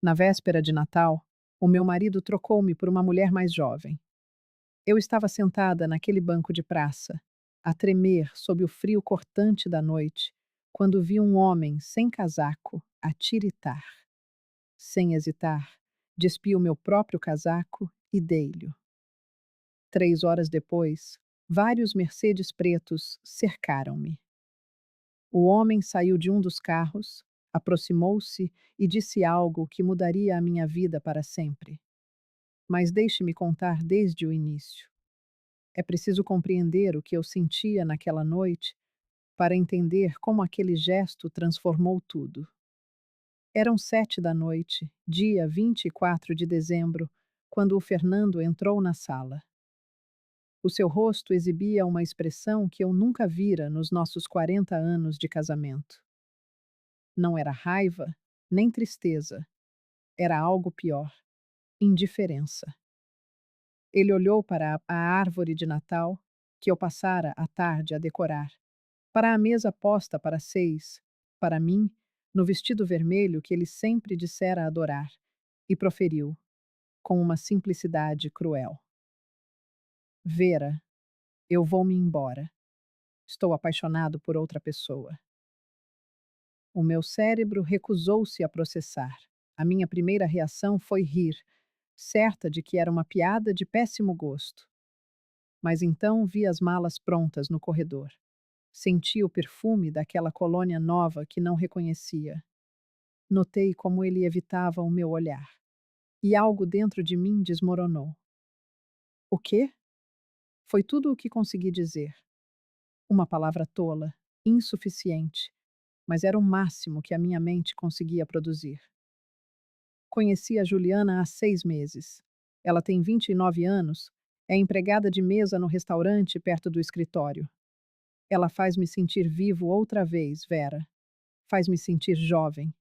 Na véspera de Natal, o meu marido trocou-me por uma mulher mais jovem. Eu estava sentada naquele banco de praça, a tremer sob o frio cortante da noite, quando vi um homem sem casaco a tiritar. Sem hesitar, despi o meu próprio casaco e dei-lhe. 3 horas depois, vários Mercedes pretos cercaram-me. O homem saiu de um dos carros, aproximou-se e disse algo que mudaria a minha vida para sempre. Mas deixe-me contar desde o início. É preciso compreender o que eu sentia naquela noite para entender como aquele gesto transformou tudo. Eram 7 da noite, dia 24 de dezembro, quando o Fernando entrou na sala. O seu rosto exibia uma expressão que eu nunca vira nos nossos 40 anos de casamento. Não era raiva, nem tristeza. Era algo pior: indiferença. Ele olhou para a árvore de Natal, que eu passara a tarde a decorar, para a mesa posta para 6, para mim, no vestido vermelho que ele sempre dissera adorar, e proferiu, com uma simplicidade cruel: Vera, eu vou-me embora. Estou apaixonado por outra pessoa. O meu cérebro recusou-se a processar. A minha primeira reação foi rir, certa de que era uma piada de péssimo gosto. Mas então vi as malas prontas no corredor. Senti o perfume daquela colônia nova que não reconhecia. Notei como ele evitava o meu olhar. E algo dentro de mim desmoronou. O quê? Foi tudo o que consegui dizer. Uma palavra tola, insuficiente, mas era o máximo que a minha mente conseguia produzir. Conheci a Juliana há 6 meses. Ela tem 29 anos, é empregada de mesa no restaurante perto do escritório. Ela faz me sentir vivo outra vez, Vera. Faz me sentir jovem.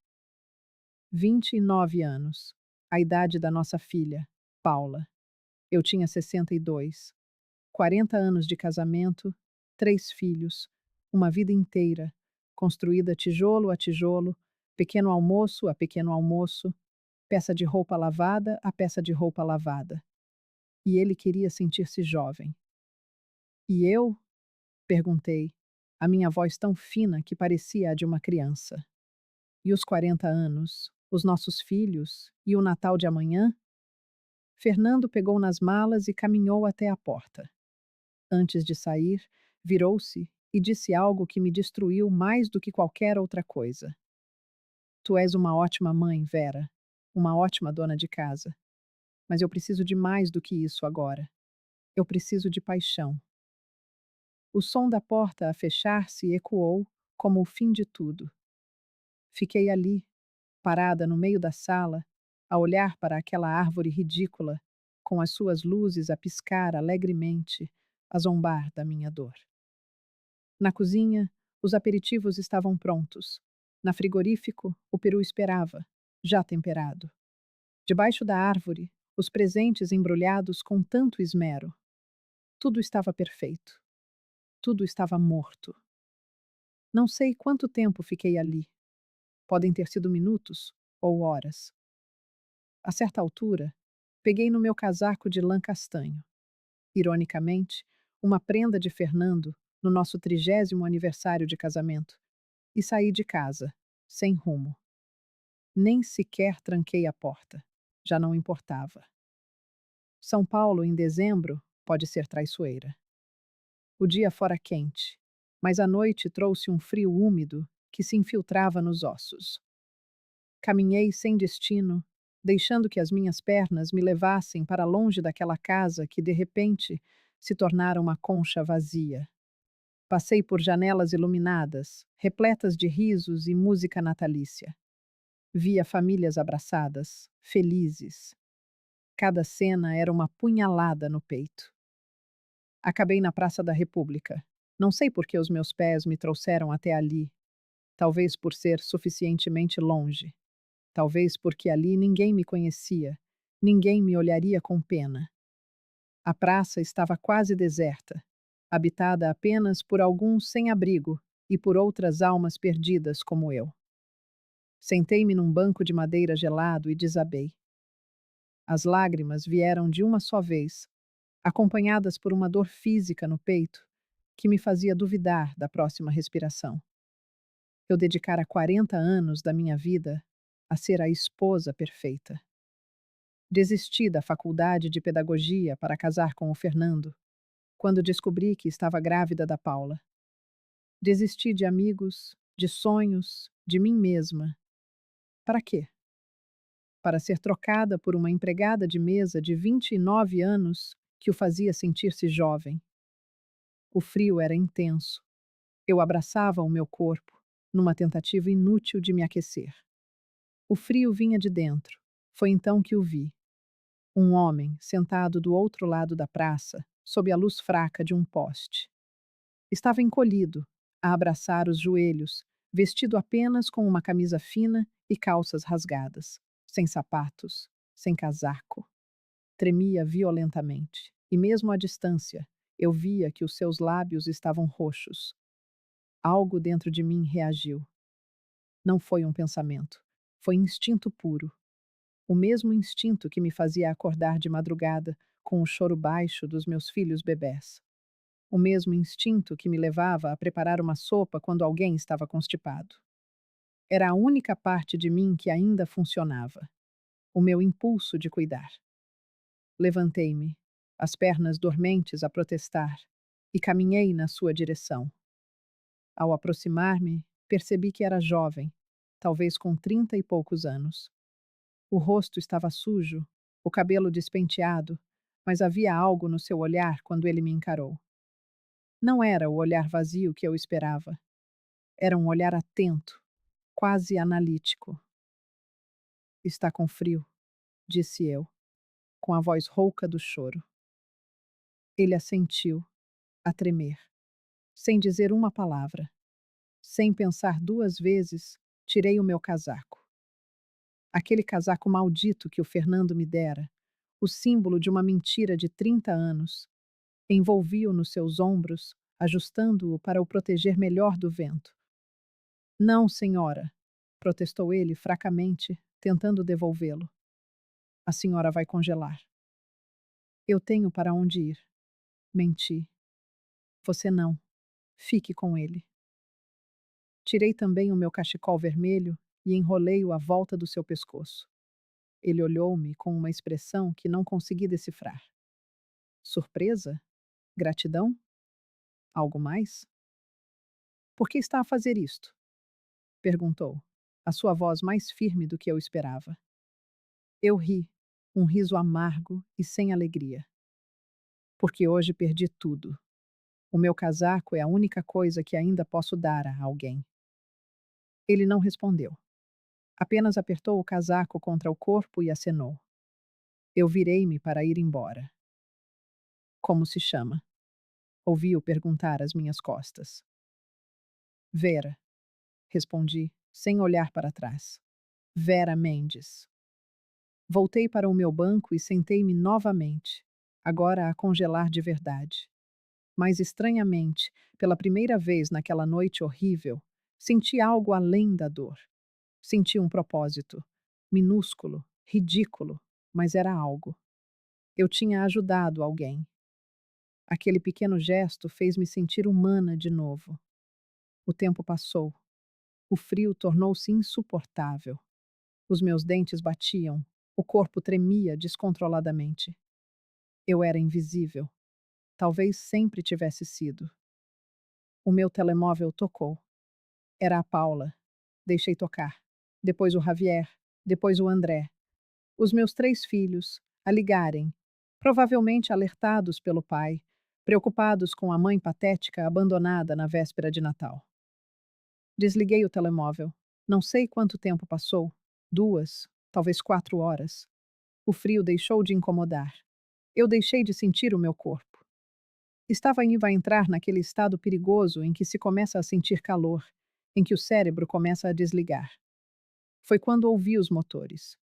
29 anos. A idade da nossa filha, Paula. Eu tinha 62. 40 anos de casamento, 3 filhos, uma vida inteira, construída tijolo a tijolo, pequeno almoço a pequeno almoço, peça de roupa lavada a peça de roupa lavada. E ele queria sentir-se jovem. E eu? Perguntei, a minha voz tão fina que parecia a de uma criança. E os 40 anos, os nossos filhos e o Natal de amanhã? Fernando pegou nas malas e caminhou até a porta. Antes de sair, virou-se e disse algo que me destruiu mais do que qualquer outra coisa. Tu és uma ótima mãe, Vera, uma ótima dona de casa. Mas eu preciso de mais do que isso agora. Eu preciso de paixão. O som da porta a fechar-se ecoou como o fim de tudo. Fiquei ali, parada no meio da sala, a olhar para aquela árvore ridícula, com as suas luzes a piscar alegremente, a zombar da minha dor. Na cozinha, os aperitivos estavam prontos. Na frigorífico, o peru esperava, já temperado. Debaixo da árvore, os presentes embrulhados com tanto esmero. Tudo estava perfeito. Tudo estava morto. Não sei quanto tempo fiquei ali. Podem ter sido minutos ou horas. A certa altura, peguei no meu casaco de lã castanho. Ironicamente, uma prenda de Fernando no nosso 30º aniversário de casamento, e saí de casa, sem rumo. Nem sequer tranquei a porta. Já não importava. São Paulo, em dezembro, pode ser traiçoeira. O dia fora quente, mas a noite trouxe um frio úmido que se infiltrava nos ossos. Caminhei sem destino, deixando que as minhas pernas me levassem para longe daquela casa que, de repente, se tornara uma concha vazia. Passei por janelas iluminadas, repletas de risos e música natalícia. Via famílias abraçadas, felizes. Cada cena era uma punhalada no peito. Acabei na Praça da República. Não sei por que os meus pés me trouxeram até ali. Talvez por ser suficientemente longe. Talvez porque ali ninguém me conhecia. Ninguém me olharia com pena. A praça estava quase deserta, habitada apenas por alguns sem abrigo e por outras almas perdidas como eu. Sentei-me num banco de madeira gelado e desabei. As lágrimas vieram de uma só vez, acompanhadas por uma dor física no peito que me fazia duvidar da próxima respiração. Eu dedicara 40 anos da minha vida a ser a esposa perfeita. Desisti da faculdade de pedagogia para casar com o Fernando, quando descobri que estava grávida da Paula. Desisti de amigos, de sonhos, de mim mesma. Para quê? Para ser trocada por uma empregada de mesa de 29 anos que o fazia sentir-se jovem. O frio era intenso. Eu abraçava o meu corpo, numa tentativa inútil de me aquecer. O frio vinha de dentro. Foi então que o vi. Um homem sentado do outro lado da praça, sob a luz fraca de um poste. Estava encolhido, a abraçar os joelhos, vestido apenas com uma camisa fina e calças rasgadas, sem sapatos, sem casaco. Tremia violentamente, e mesmo à distância, eu via que os seus lábios estavam roxos. Algo dentro de mim reagiu. Não foi um pensamento, foi instinto puro. O mesmo instinto que me fazia acordar de madrugada com o choro baixo dos meus filhos bebés. O mesmo instinto que me levava a preparar uma sopa quando alguém estava constipado. Era a única parte de mim que ainda funcionava. O meu impulso de cuidar. Levantei-me, as pernas dormentes a protestar, e caminhei na sua direção. Ao aproximar-me, percebi que era jovem, talvez com 30 e poucos anos. O rosto estava sujo, o cabelo despenteado, mas havia algo no seu olhar quando ele me encarou. Não era o olhar vazio que eu esperava. Era um olhar atento, quase analítico. Está com frio, disse eu, com a voz rouca do choro. Ele assentiu, a tremer, sem dizer uma palavra. Sem pensar duas vezes, tirei o meu casaco. Aquele casaco maldito que o Fernando me dera, o símbolo de uma mentira de 30 anos. Envolvi-o nos seus ombros, ajustando-o para o proteger melhor do vento. Não, senhora, protestou ele fracamente, tentando devolvê-lo. A senhora vai congelar. Eu tenho para onde ir. Menti. Você não. Fique com ele. Tirei também o meu cachecol vermelho e enrolei-o à volta do seu pescoço. Ele olhou-me com uma expressão que não consegui decifrar. Surpresa? Gratidão? Algo mais? Por que está a fazer isto? Perguntou, a sua voz mais firme do que eu esperava. Eu ri, um riso amargo e sem alegria. Porque hoje perdi tudo. O meu casaco é a única coisa que ainda posso dar a alguém. Ele não respondeu. Apenas apertou o casaco contra o corpo e acenou. Eu virei-me para ir embora. Como se chama? Ouvi-o perguntar às minhas costas. Vera, respondi, sem olhar para trás. Vera Mendes. Voltei para o meu banco e sentei-me novamente, agora a congelar de verdade. Mas estranhamente, pela primeira vez naquela noite horrível, senti algo além da dor. Senti um propósito, minúsculo, ridículo, mas era algo. Eu tinha ajudado alguém. Aquele pequeno gesto fez-me sentir humana de novo. O tempo passou. O frio tornou-se insuportável. Os meus dentes batiam, o corpo tremia descontroladamente. Eu era invisível. Talvez sempre tivesse sido. O meu telemóvel tocou. Era a Paula. Deixei tocar. Depois o Javier. Depois o André. Os meus 3 filhos, a ligarem, provavelmente alertados pelo pai, preocupados com a mãe patética abandonada na véspera de Natal. Desliguei o telemóvel. Não sei quanto tempo passou. 2, talvez 4 horas. O frio deixou de incomodar. Eu deixei de sentir o meu corpo. Estava indo a entrar naquele estado perigoso em que se começa a sentir calor, em que o cérebro começa a desligar. Foi quando ouvi os motores.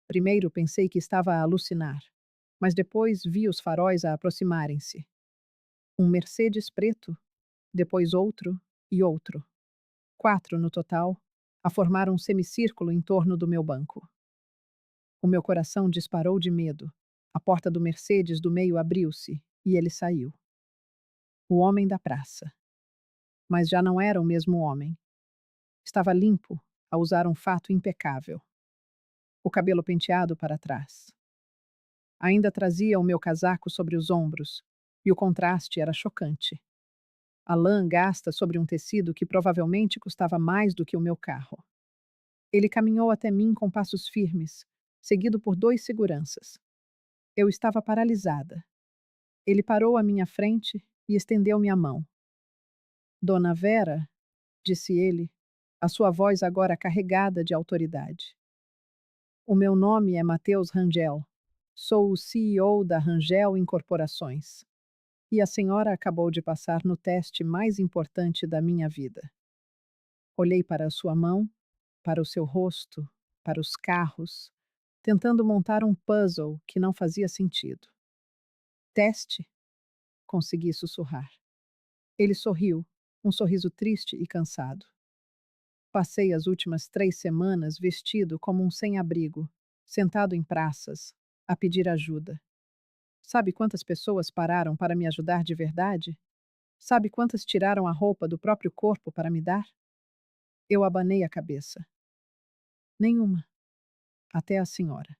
Primeiro pensei que estava a alucinar, mas depois vi os faróis a aproximarem-se. Um Mercedes preto, depois outro e outro. 4 no total, a formar um semicírculo em torno do meu banco. O meu coração disparou de medo. A porta do Mercedes do meio abriu-se e ele saiu. O homem da praça. Mas já não era o mesmo homem. Estava limpo, a usar um fato impecável. O cabelo penteado para trás. Ainda trazia o meu casaco sobre os ombros, e o contraste era chocante. A lã gasta sobre um tecido que provavelmente custava mais do que o meu carro. Ele caminhou até mim com passos firmes, seguido por dois seguranças. Eu estava paralisada. Ele parou à minha frente e estendeu-me a mão. Dona Vera, disse ele, a sua voz agora carregada de autoridade. O meu nome é Matheus Rangel. Sou o CEO da Rangel Incorporações. E a senhora acabou de passar no teste mais importante da minha vida. Olhei para a sua mão, para o seu rosto, para os carros, tentando montar um puzzle que não fazia sentido. Teste? Consegui sussurrar. Ele sorriu, um sorriso triste e cansado. Passei as últimas 3 semanas vestido como um sem-abrigo, sentado em praças, a pedir ajuda. Sabe quantas pessoas pararam para me ajudar de verdade? Sabe quantas tiraram a roupa do próprio corpo para me dar? Eu abanei a cabeça. Nenhuma. Até a senhora.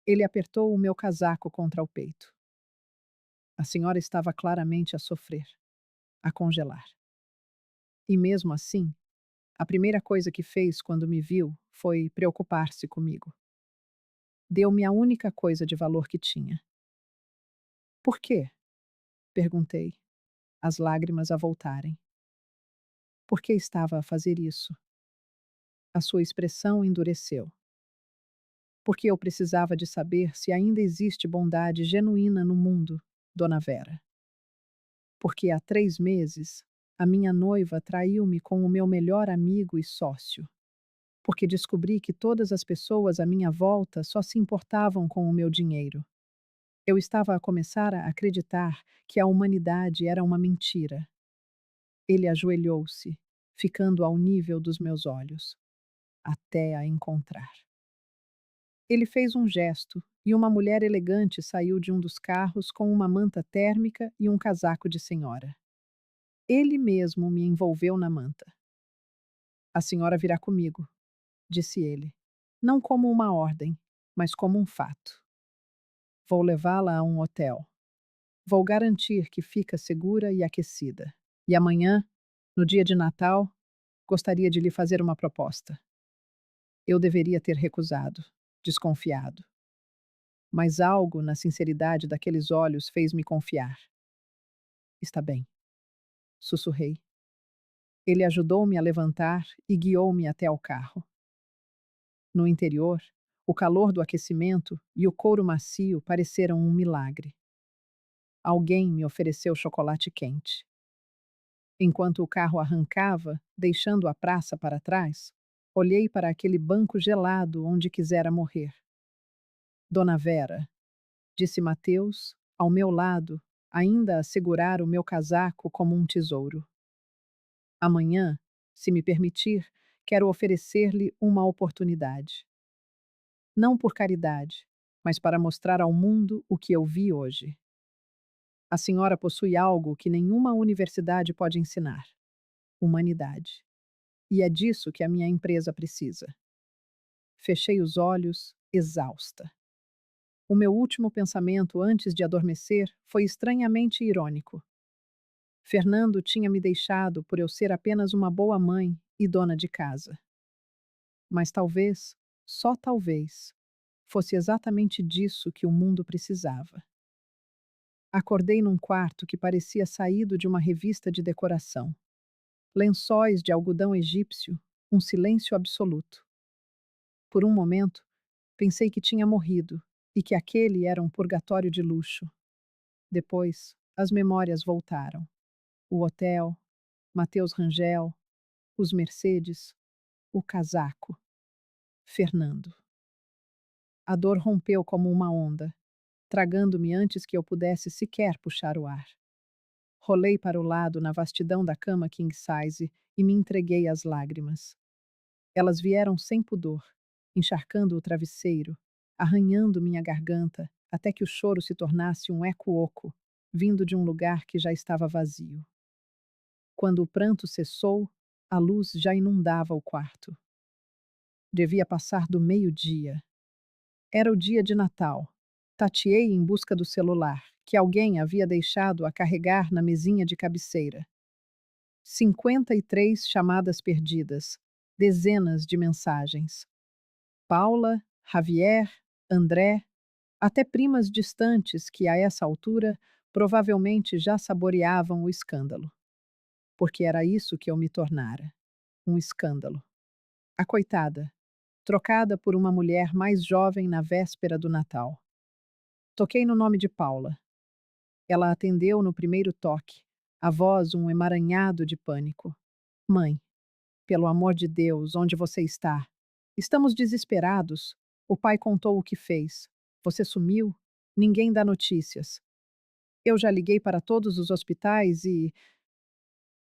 Ele apertou o meu casaco contra o peito. A senhora estava claramente a sofrer, a congelar. E mesmo assim, a primeira coisa que fez quando me viu foi preocupar-se comigo. Deu-me a única coisa de valor que tinha. Por quê? Perguntei, as lágrimas a voltarem. Por que estava a fazer isso? A sua expressão endureceu. Porque eu precisava de saber se ainda existe bondade genuína no mundo, Dona Vera. Porque há 3 meses, a minha noiva traiu-me com o meu melhor amigo e sócio. Porque descobri que todas as pessoas à minha volta só se importavam com o meu dinheiro. Eu estava a começar a acreditar que a humanidade era uma mentira. Ele ajoelhou-se, ficando ao nível dos meus olhos, até a encontrar. Ele fez um gesto, e uma mulher elegante saiu de um dos carros com uma manta térmica e um casaco de senhora. Ele mesmo me envolveu na manta. A senhora virá comigo, disse ele, não como uma ordem, mas como um fato. Vou levá-la a um hotel. Vou garantir que fica segura e aquecida. E amanhã, no dia de Natal, gostaria de lhe fazer uma proposta. Eu deveria ter recusado, desconfiado. Mas algo na sinceridade daqueles olhos fez-me confiar. Está bem, sussurrei. Ele ajudou-me a levantar e guiou-me até ao carro. No interior, o calor do aquecimento e o couro macio pareceram um milagre. Alguém me ofereceu chocolate quente. Enquanto o carro arrancava, deixando a praça para trás, olhei para aquele banco gelado onde quisera morrer. Dona Vera, disse Mateus, ao meu lado, ainda a segurar o meu casaco como um tesouro. Amanhã, se me permitir, quero oferecer-lhe uma oportunidade. Não por caridade, mas para mostrar ao mundo o que eu vi hoje. A senhora possui algo que nenhuma universidade pode ensinar: humanidade. E é disso que a minha empresa precisa. Fechei os olhos, exausta. O meu último pensamento antes de adormecer foi estranhamente irônico. Fernando tinha me deixado por eu ser apenas uma boa mãe e dona de casa. Mas talvez, só talvez, fosse exatamente disso que o mundo precisava. Acordei num quarto que parecia saído de uma revista de decoração. Lençóis de algodão egípcio, um silêncio absoluto. Por um momento, pensei que tinha morrido e que aquele era um purgatório de luxo. Depois, as memórias voltaram. O hotel, Matheus Rangel, os Mercedes, o casaco, Fernando. A dor rompeu como uma onda, tragando-me antes que eu pudesse sequer puxar o ar. Rolei para o lado na vastidão da cama king size e me entreguei às lágrimas. Elas vieram sem pudor, encharcando o travesseiro, arranhando minha garganta, até que o choro se tornasse um eco oco, vindo de um lugar que já estava vazio. Quando o pranto cessou, a luz já inundava o quarto. Devia passar do meio-dia. Era o dia de Natal. Tateei em busca do celular, que alguém havia deixado a carregar na mesinha de cabeceira. 53 chamadas perdidas, dezenas de mensagens. Paula, Javier, André, até primas distantes que, a essa altura, provavelmente já saboreavam o escândalo. Porque era isso que eu me tornara: um escândalo. A coitada, trocada por uma mulher mais jovem na véspera do Natal. Toquei no nome de Paula. Ela atendeu no primeiro toque, a voz um emaranhado de pânico. Mãe, pelo amor de Deus, onde você está? Estamos desesperados. O pai contou o que fez. Você sumiu? Ninguém dá notícias. Eu já liguei para todos os hospitais e.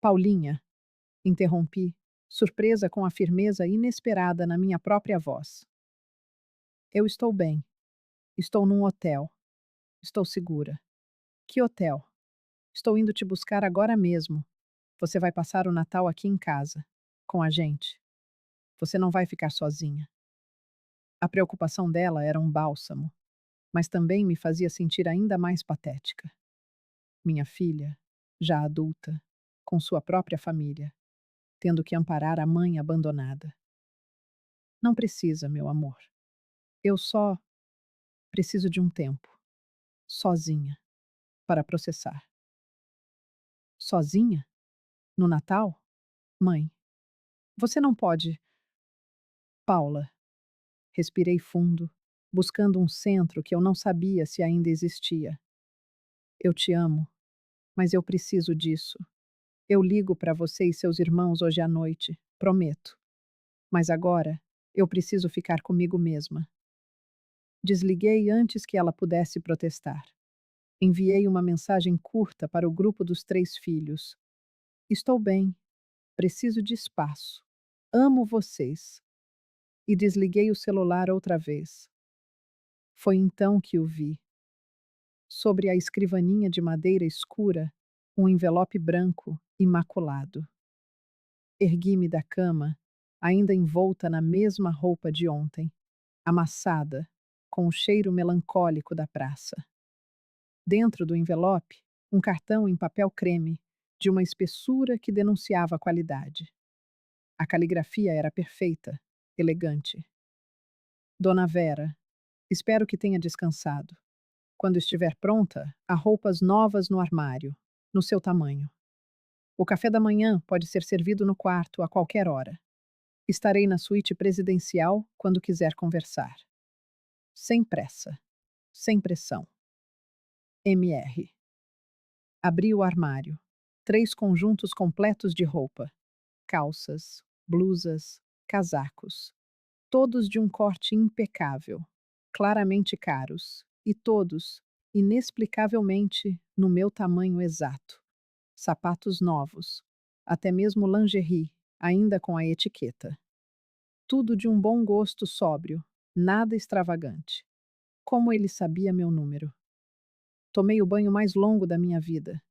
Paulinha, interrompi, surpresa com a firmeza inesperada na minha própria voz. Eu estou bem. Estou num hotel. Estou segura. Que hotel? Estou indo te buscar agora mesmo. Você vai passar o Natal aqui em casa, com a gente. Você não vai ficar sozinha. A preocupação dela era um bálsamo, mas também me fazia sentir ainda mais patética. Minha filha, já adulta, com sua própria família, tendo que amparar a mãe abandonada. Não precisa, meu amor. Eu só preciso de um tempo, sozinha, para processar. Sozinha? No Natal? Mãe, você não pode. Paula, respirei fundo, buscando um centro que eu não sabia se ainda existia. Eu te amo, mas eu preciso disso. Eu ligo para você e seus irmãos hoje à noite, prometo. Mas agora, eu preciso ficar comigo mesma. Desliguei antes que ela pudesse protestar. Enviei uma mensagem curta para o grupo dos 3 filhos. Estou bem. Preciso de espaço. Amo vocês. E desliguei o celular outra vez. Foi então que o vi. Sobre a escrivaninha de madeira escura, um envelope branco, imaculado. Ergui-me da cama, ainda envolta na mesma roupa de ontem, amassada, com o cheiro melancólico da praça. Dentro do envelope, um cartão em papel creme, de uma espessura que denunciava a qualidade. A caligrafia era perfeita, elegante. Dona Vera, espero que tenha descansado. Quando estiver pronta, há roupas novas no armário, no seu tamanho. O café da manhã pode ser servido no quarto a qualquer hora. Estarei na suíte presidencial quando quiser conversar. Sem pressa. Sem pressão. MR. Abri o armário. 3 conjuntos completos de roupa. Calças, blusas, casacos. Todos de um corte impecável. Claramente caros. E todos, inexplicavelmente, no meu tamanho exato. Sapatos novos. Até mesmo lingerie, ainda com a etiqueta. Tudo de um bom gosto sóbrio, nada extravagante. Como ele sabia meu número? Tomei o banho mais longo da minha vida.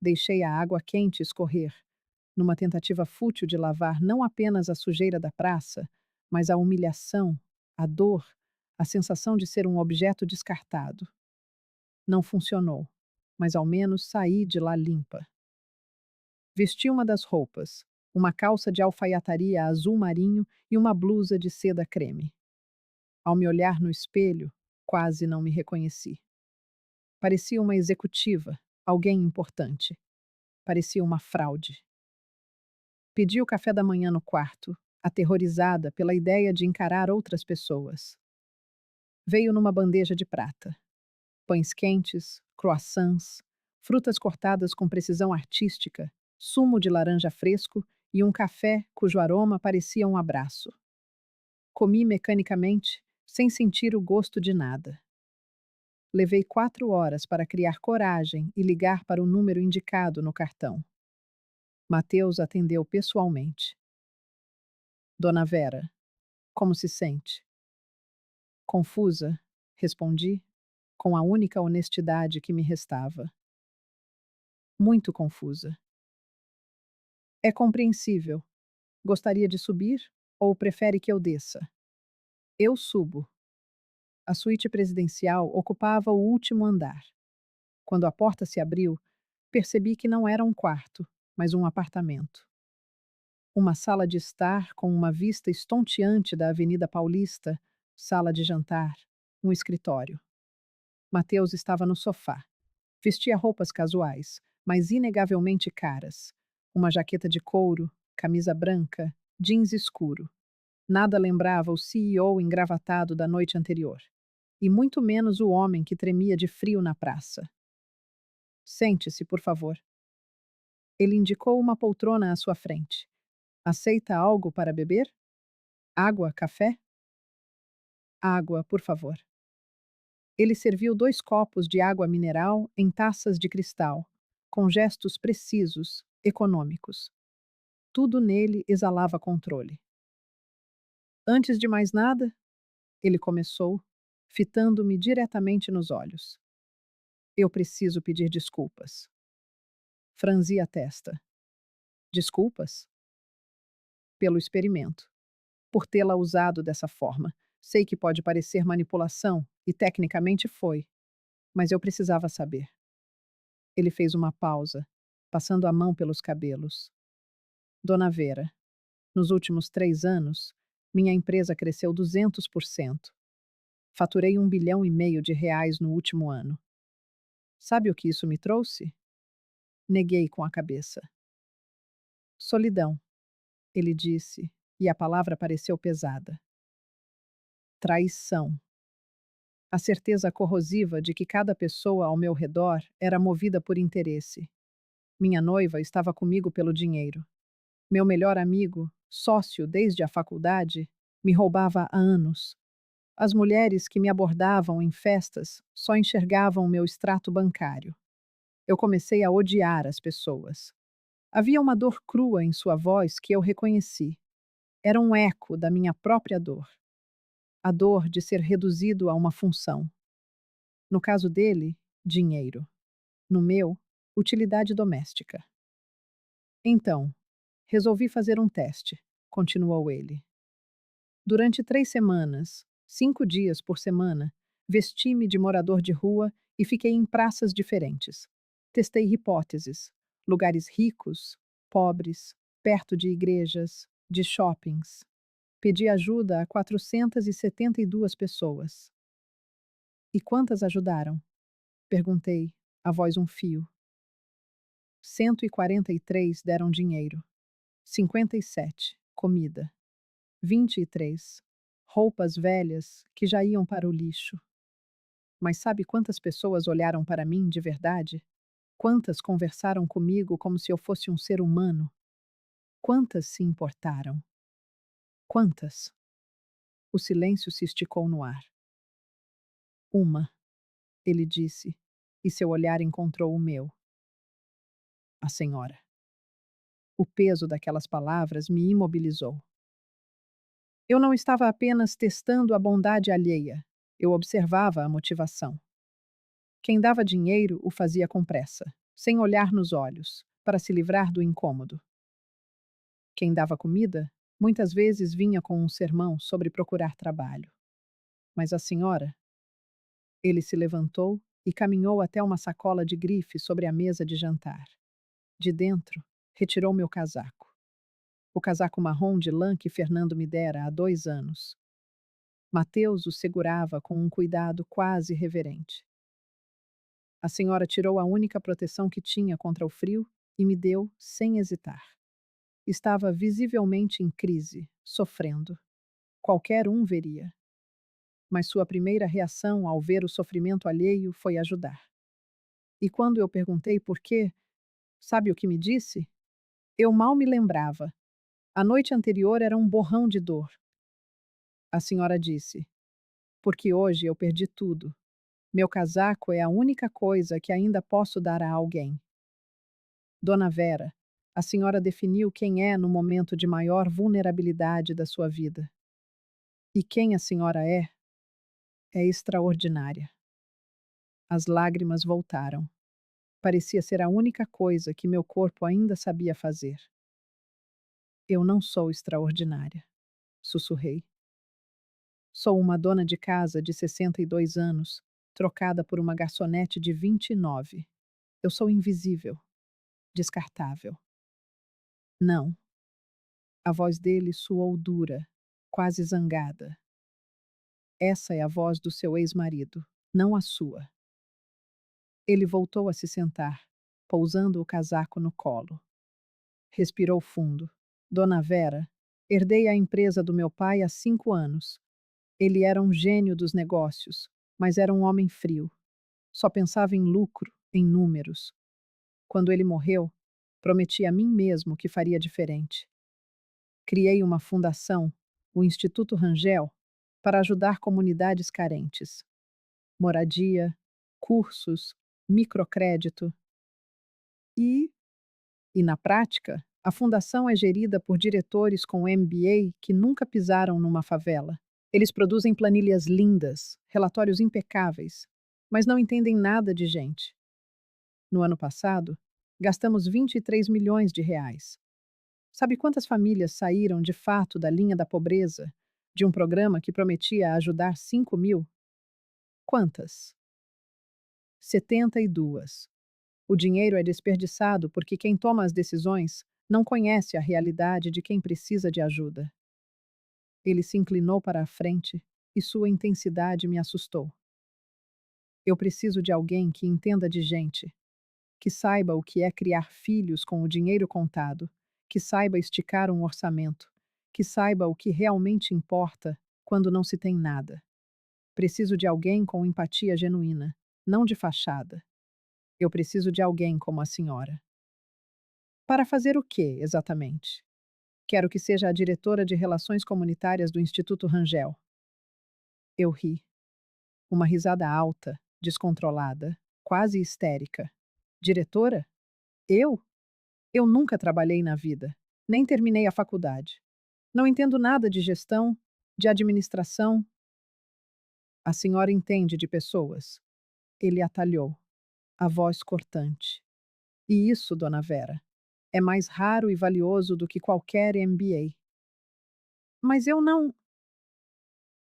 Deixei a água quente escorrer, numa tentativa fútil de lavar não apenas a sujeira da praça, mas a humilhação, a dor, a sensação de ser um objeto descartado. Não funcionou, mas ao menos saí de lá limpa. Vesti uma das roupas, uma calça de alfaiataria azul marinho e uma blusa de seda creme. Ao me olhar no espelho, quase não me reconheci. Parecia uma executiva, alguém importante. Parecia uma fraude. Pedi o café da manhã no quarto, aterrorizada pela ideia de encarar outras pessoas. Veio numa bandeja de prata. Pães quentes, croissants, frutas cortadas com precisão artística, sumo de laranja fresco e um café cujo aroma parecia um abraço. Comi mecanicamente, sem sentir o gosto de nada. Levei 4 horas para criar coragem e ligar para o número indicado no cartão. Mateus atendeu pessoalmente. Dona Vera, Como se sente? Confusa, respondi, com a única honestidade que me restava. Muito confusa. É compreensível. Gostaria de subir ou prefere que eu desça? Eu subo. A suíte presidencial ocupava o último andar. Quando a porta se abriu, percebi que não era um quarto, mas um apartamento. Uma sala de estar com uma vista estonteante da Avenida Paulista, sala de jantar, um escritório. Mateus estava no sofá. Vestia roupas casuais, mas inegavelmente caras. Uma jaqueta de couro, camisa branca, jeans escuro. Nada lembrava o CEO engravatado da noite anterior. E muito menos o homem que tremia de frio na praça. Sente-se, por favor. Ele indicou uma poltrona à sua frente. Aceita algo para beber? Água, café? Água, por favor. Ele serviu 2 copos de água mineral em taças de cristal, com gestos precisos, econômicos. Tudo nele exalava controle. Antes de mais nada, ele começou, fitando-me diretamente nos olhos. Eu preciso pedir desculpas. Franzi a testa. Desculpas? Pelo experimento. Por tê-la usado dessa forma. Sei que pode parecer manipulação, e tecnicamente foi. Mas eu precisava saber. Ele fez uma pausa, passando a mão pelos cabelos. Dona Vera, nos últimos 3 anos, minha empresa cresceu 200%. Faturei 1,5 bilhão no último ano. Sabe o que isso me trouxe? Neguei com a cabeça. Solidão, ele disse, e a palavra pareceu pesada. Traição. A certeza corrosiva de que cada pessoa ao meu redor era movida por interesse. Minha noiva estava comigo pelo dinheiro. Meu melhor amigo, sócio desde a faculdade, me roubava há anos. As mulheres que me abordavam em festas só enxergavam o meu extrato bancário. Eu comecei a odiar as pessoas. Havia uma dor crua em sua voz que eu reconheci. Era um eco da minha própria dor. A dor de ser reduzido a uma função. No caso dele, dinheiro. No meu, utilidade doméstica. Então, resolvi fazer um teste, continuou ele. Durante 3 semanas, 5 dias por semana, vesti-me de morador de rua e fiquei em praças diferentes. Testei hipóteses, lugares ricos, pobres, perto de igrejas, de shoppings. Pedi ajuda a 472 pessoas. E quantas ajudaram? Perguntei, a voz um fio. 143 deram dinheiro. 57, comida. 23, roupas velhas que já iam para o lixo. Mas sabe quantas pessoas olharam para mim de verdade? Quantas conversaram comigo como se eu fosse um ser humano? Quantas se importaram? Quantas? O silêncio se esticou no ar. Uma, ele disse, e seu olhar encontrou o meu. A senhora. O peso daquelas palavras me imobilizou. Eu não estava apenas testando a bondade alheia, eu observava a motivação. Quem dava dinheiro o fazia com pressa, sem olhar nos olhos, para se livrar do incômodo. Quem dava comida, muitas vezes vinha com um sermão sobre procurar trabalho. Mas a senhora? Ele se levantou e caminhou até uma sacola de grife sobre a mesa de jantar. De dentro, retirou meu casaco. O casaco marrom de lã que Fernando me dera há 2 anos. Mateus o segurava com um cuidado quase reverente. A senhora tirou a única proteção que tinha contra o frio e me deu sem hesitar. Estava visivelmente em crise, sofrendo. Qualquer um veria. Mas sua primeira reação ao ver o sofrimento alheio foi ajudar. E quando eu perguntei por quê, sabe o que me disse? Eu mal me lembrava. A noite anterior era um borrão de dor. A senhora disse: porque hoje eu perdi tudo. Meu casaco é a única coisa que ainda posso dar a alguém. Dona Vera, a senhora definiu quem é no momento de maior vulnerabilidade da sua vida. E quem a senhora é? É extraordinária. As lágrimas voltaram. Parecia ser a única coisa que meu corpo ainda sabia fazer. Eu não sou extraordinária, sussurrei. Sou uma dona de casa de 62 anos, trocada por uma garçonete de 29. Eu sou invisível, descartável. Não. A voz dele soou dura, quase zangada. Essa é a voz do seu ex-marido, não a sua. Ele voltou a se sentar, pousando o casaco no colo. Respirou fundo. Dona Vera, herdei a empresa do meu pai há 5 anos. Ele era um gênio dos negócios, mas era um homem frio. Só pensava em lucro, em números. Quando ele morreu, prometi a mim mesmo que faria diferente. Criei uma fundação, o Instituto Rangel, para ajudar comunidades carentes. Moradia, cursos, microcrédito. E, na prática, a fundação é gerida por diretores com MBA que nunca pisaram numa favela. Eles produzem planilhas lindas, relatórios impecáveis, mas não entendem nada de gente. No ano passado, gastamos 23 milhões de reais. Sabe quantas famílias saíram de fato da linha da pobreza de um programa que prometia ajudar 5 mil? Quantas? 72. O dinheiro é desperdiçado porque quem toma as decisões não conhece a realidade de quem precisa de ajuda. Ele se inclinou para a frente e sua intensidade me assustou. Eu preciso de alguém que entenda de gente, que saiba o que é criar filhos com o dinheiro contado, que saiba esticar um orçamento, que saiba o que realmente importa quando não se tem nada. Preciso de alguém com empatia genuína, não de fachada. Eu preciso de alguém como a senhora. Para fazer o quê, exatamente? Quero que seja a diretora de Relações Comunitárias do Instituto Rangel. Eu ri. Uma risada alta, descontrolada, quase histérica. Diretora? Eu? Eu nunca trabalhei na vida, nem terminei a faculdade. Não entendo nada de gestão, de administração. A senhora entende de pessoas? Ele atalhou, a voz cortante. E isso, dona Vera, é mais raro e valioso do que qualquer MBA. Mas eu não.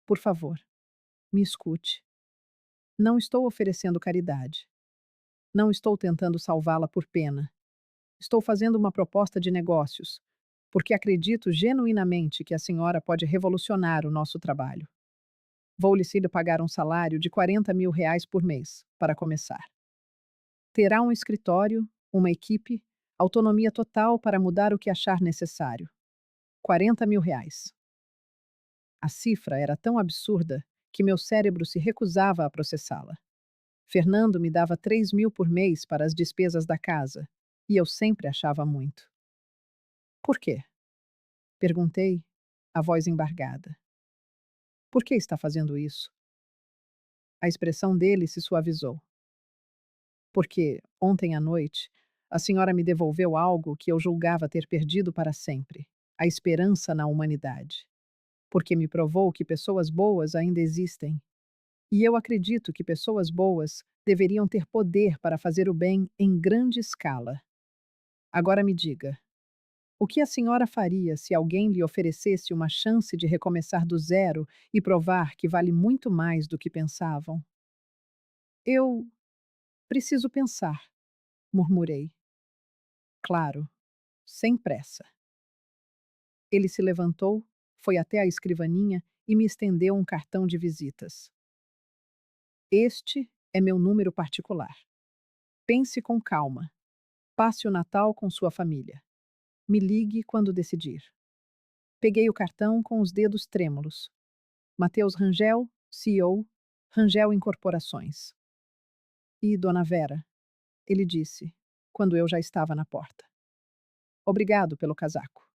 Por favor, me escute. Não estou oferecendo caridade. Não estou tentando salvá-la por pena. Estou fazendo uma proposta de negócios, porque acredito genuinamente que a senhora pode revolucionar o nosso trabalho. Vou-lhe pagar um salário de 40 mil reais por mês, para começar. Terá um escritório, uma equipe, autonomia total para mudar o que achar necessário. 40 mil reais. A cifra era tão absurda que meu cérebro se recusava a processá-la. Fernando me dava 3 mil por mês para as despesas da casa, e eu sempre achava muito. Por quê? Perguntei, a voz embargada. Por que está fazendo isso? A expressão dele se suavizou. Porque, ontem à noite, a senhora me devolveu algo que eu julgava ter perdido para sempre: a esperança na humanidade. Porque me provou que pessoas boas ainda existem. E eu acredito que pessoas boas deveriam ter poder para fazer o bem em grande escala. Agora me diga, o que a senhora faria se alguém lhe oferecesse uma chance de recomeçar do zero e provar que vale muito mais do que pensavam? Eu preciso pensar, murmurei. Claro, sem pressa. Ele se levantou, foi até a escrivaninha e me estendeu um cartão de visitas. Este é meu número particular. Pense com calma. Passe o Natal com sua família. Me ligue quando decidir. Peguei o cartão com os dedos trêmulos. Matheus Rangel, CEO, Rangel Incorporações. E Dona Vera, ele disse, quando eu já estava na porta. Obrigado pelo casaco.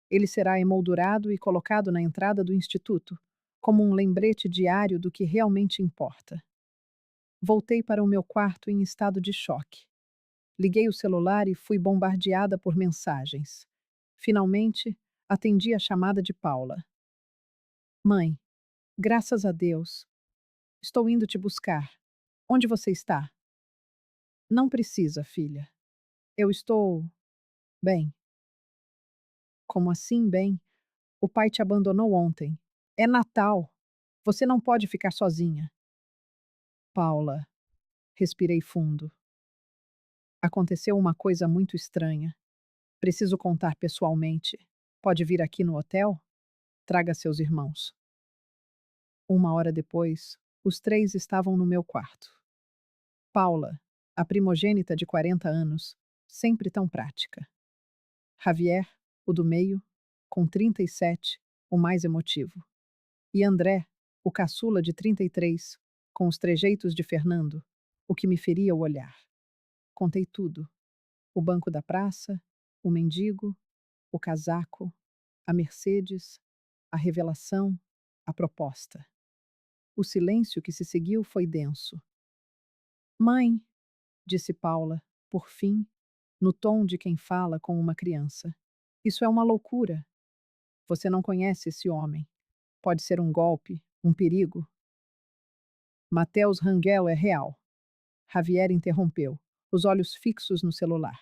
Ele será emoldurado e colocado na entrada do instituto, como um lembrete diário do que realmente importa. Voltei para o meu quarto em estado de choque. Liguei o celular e fui bombardeada por mensagens. Finalmente, atendi a chamada de Paula. Mãe, graças a Deus. Estou indo te buscar. Onde você está? Não precisa, filha. Eu estou bem. Como assim, bem? O pai te abandonou ontem. É Natal. Você não pode ficar sozinha. Paula, respirei fundo. Aconteceu uma coisa muito estranha. Preciso contar pessoalmente. Pode vir aqui no hotel? Traga seus irmãos. Uma hora depois, os três estavam no meu quarto. Paula, a primogênita de 40 anos, sempre tão prática. Javier, o do meio, com 37, o mais emotivo. E André, o caçula de 33, com os trejeitos de Fernando, o que me feria o olhar. Contei tudo: o banco da praça, o mendigo, o casaco, a Mercedes, a revelação, a proposta. O silêncio que se seguiu foi denso. Mãe, disse Paula, por fim, no tom de quem fala com uma criança. Isso é uma loucura. Você não conhece esse homem. Pode ser um golpe, um perigo. Mateus Rangel é real. Javier interrompeu, os olhos fixos no celular.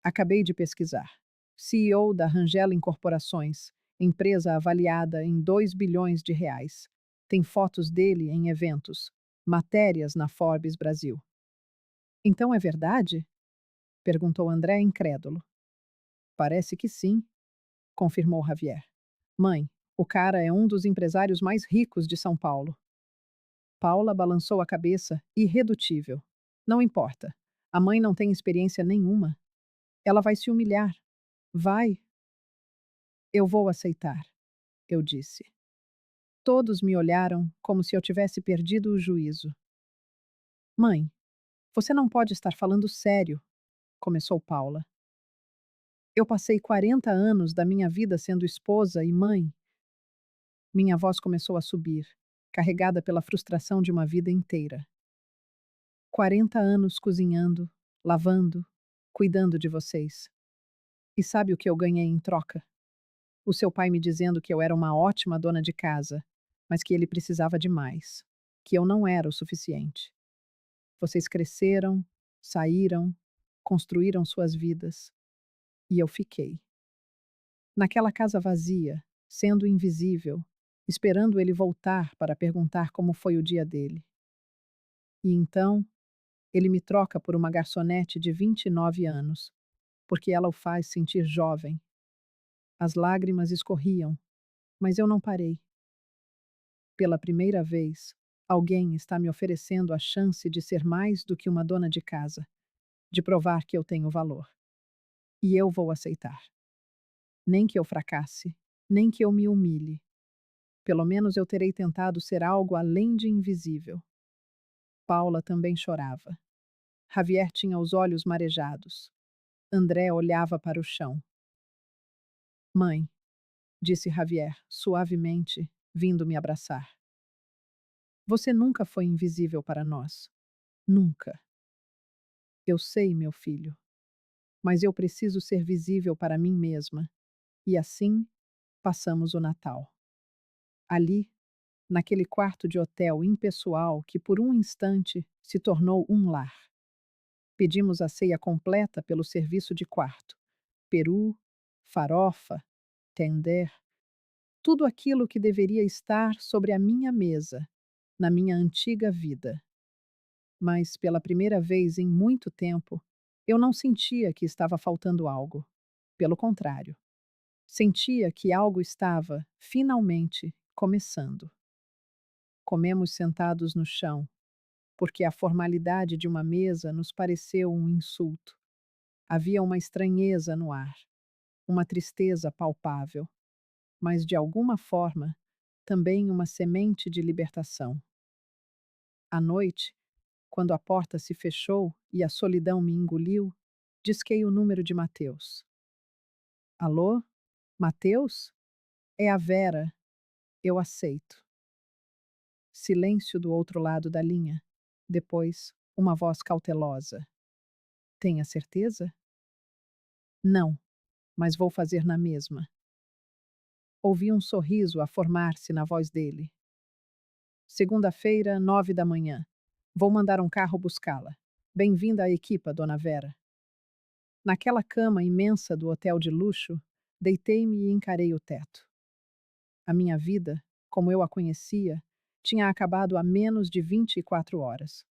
Acabei de pesquisar. CEO da Rangel Incorporações, empresa avaliada em 2 bilhões de reais. Tem fotos dele em eventos, matérias na Forbes Brasil. Então é verdade? Perguntou André incrédulo. Parece que sim, confirmou Javier. Mãe, o cara é um dos empresários mais ricos de São Paulo. Paula balançou a cabeça, irredutível. Não importa. A mãe não tem experiência nenhuma. Ela vai se humilhar. Vai. Eu vou aceitar, eu disse. Todos me olharam como se eu tivesse perdido o juízo. Mãe, você não pode estar falando sério, começou Paula. Eu passei 40 anos da minha vida sendo esposa e mãe. Minha voz começou a subir, carregada pela frustração de uma vida inteira. 40 anos cozinhando, lavando, cuidando de vocês. E sabe o que eu ganhei em troca? O seu pai me dizendo que eu era uma ótima dona de casa, mas que ele precisava de mais, que eu não era o suficiente. Vocês cresceram, saíram, construíram suas vidas, e eu fiquei. Naquela casa vazia, sendo invisível, esperando ele voltar para perguntar como foi o dia dele. E então, ele me troca por uma garçonete de 29 anos, porque ela o faz sentir jovem. As lágrimas escorriam, mas eu não parei. Pela primeira vez, alguém está me oferecendo a chance de ser mais do que uma dona de casa, de provar que eu tenho valor. E eu vou aceitar. Nem que eu fracasse, nem que eu me humilhe. Pelo menos eu terei tentado ser algo além de invisível. Paula também chorava. Javier tinha os olhos marejados. André olhava para o chão. Mãe, disse Javier, suavemente, vindo me abraçar. Você nunca foi invisível para nós. Nunca. Eu sei, meu filho. Mas eu preciso ser visível para mim mesma. E assim, passamos o Natal. Ali, naquele quarto de hotel impessoal que por um instante se tornou um lar. Pedimos a ceia completa pelo serviço de quarto. Peru, farofa, tender, tudo aquilo que deveria estar sobre a minha mesa, na minha antiga vida. Mas, pela primeira vez em muito tempo, eu não sentia que estava faltando algo. Pelo contrário, sentia que algo estava, finalmente, começando. Comemos sentados no chão, porque a formalidade de uma mesa nos pareceu um insulto. Havia uma estranheza no ar, uma tristeza palpável, mas de alguma forma, também uma semente de libertação. À noite, quando a porta se fechou e a solidão me engoliu, disquei o número de Mateus. Alô? Mateus? É a Vera. Eu aceito. Silêncio do outro lado da linha. Depois, uma voz cautelosa. Tenha certeza? Não, mas vou fazer na mesma. Ouvi um sorriso a formar-se na voz dele. Segunda-feira, 9 da manhã. Vou mandar um carro buscá-la. Bem-vinda à equipa, Dona Vera. Naquela cama imensa do hotel de luxo, deitei-me e encarei o teto. A minha vida, como eu a conhecia, tinha acabado há menos de 24 horas.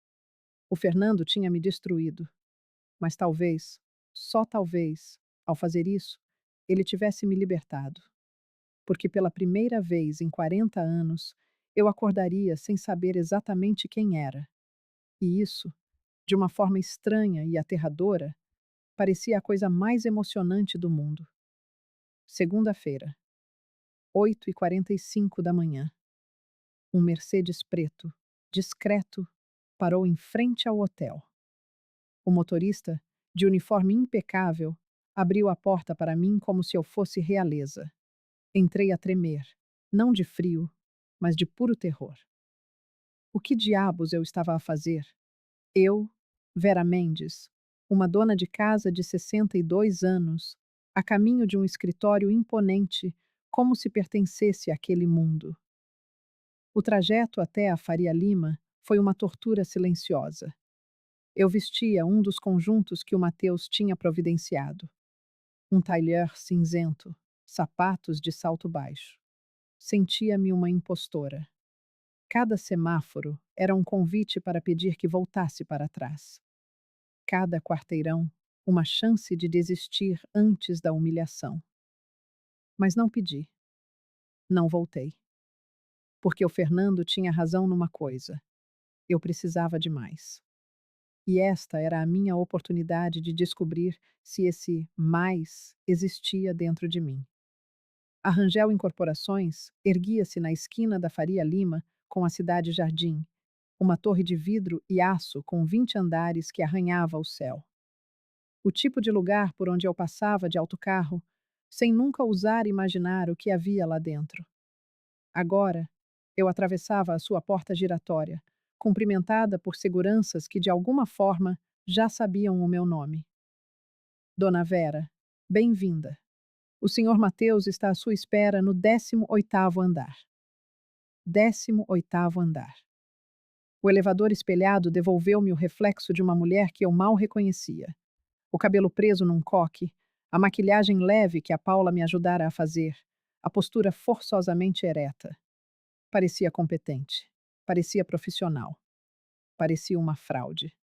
O Fernando tinha me destruído, mas talvez, só talvez, ao fazer isso, ele tivesse me libertado. Porque pela primeira vez em 40 anos, eu acordaria sem saber exatamente quem era. E isso, de uma forma estranha e aterradora, parecia a coisa mais emocionante do mundo. Segunda-feira, 8h45 da manhã. Um Mercedes preto, discreto, parou em frente ao hotel. O motorista, de uniforme impecável, abriu a porta para mim como se eu fosse realeza. Entrei a tremer, não de frio, mas de puro terror. O que diabos eu estava a fazer? Eu, Vera Mendes, uma dona de casa de 62 anos, a caminho de um escritório imponente, como se pertencesse àquele mundo. O trajeto até a Faria Lima foi uma tortura silenciosa. Eu vestia um dos conjuntos que o Mateus tinha providenciado. Um tailleur cinzento, sapatos de salto baixo. Sentia-me uma impostora. Cada semáforo era um convite para pedir que voltasse para trás. Cada quarteirão, uma chance de desistir antes da humilhação. Mas não pedi. Não voltei. Porque o Fernando tinha razão numa coisa. Eu precisava de mais. E esta era a minha oportunidade de descobrir se esse mais existia dentro de mim. A Rangel Incorporações erguia-se na esquina da Faria Lima com a Cidade Jardim, uma torre de vidro e aço com 20 andares que arranhava o céu. O tipo de lugar por onde eu passava de autocarro, sem nunca ousar imaginar o que havia lá dentro. Agora, eu atravessava a sua porta giratória, cumprimentada por seguranças que de alguma forma já sabiam o meu nome. Dona Vera, bem-vinda. O senhor Mateus está à sua espera no 18º andar. 18º andar. O elevador espelhado devolveu-me o reflexo de uma mulher que eu mal reconhecia. O cabelo preso num coque, a maquilhagem leve que a Paula me ajudara a fazer, a postura forçosamente ereta. Parecia competente. Parecia profissional. Parecia uma fraude.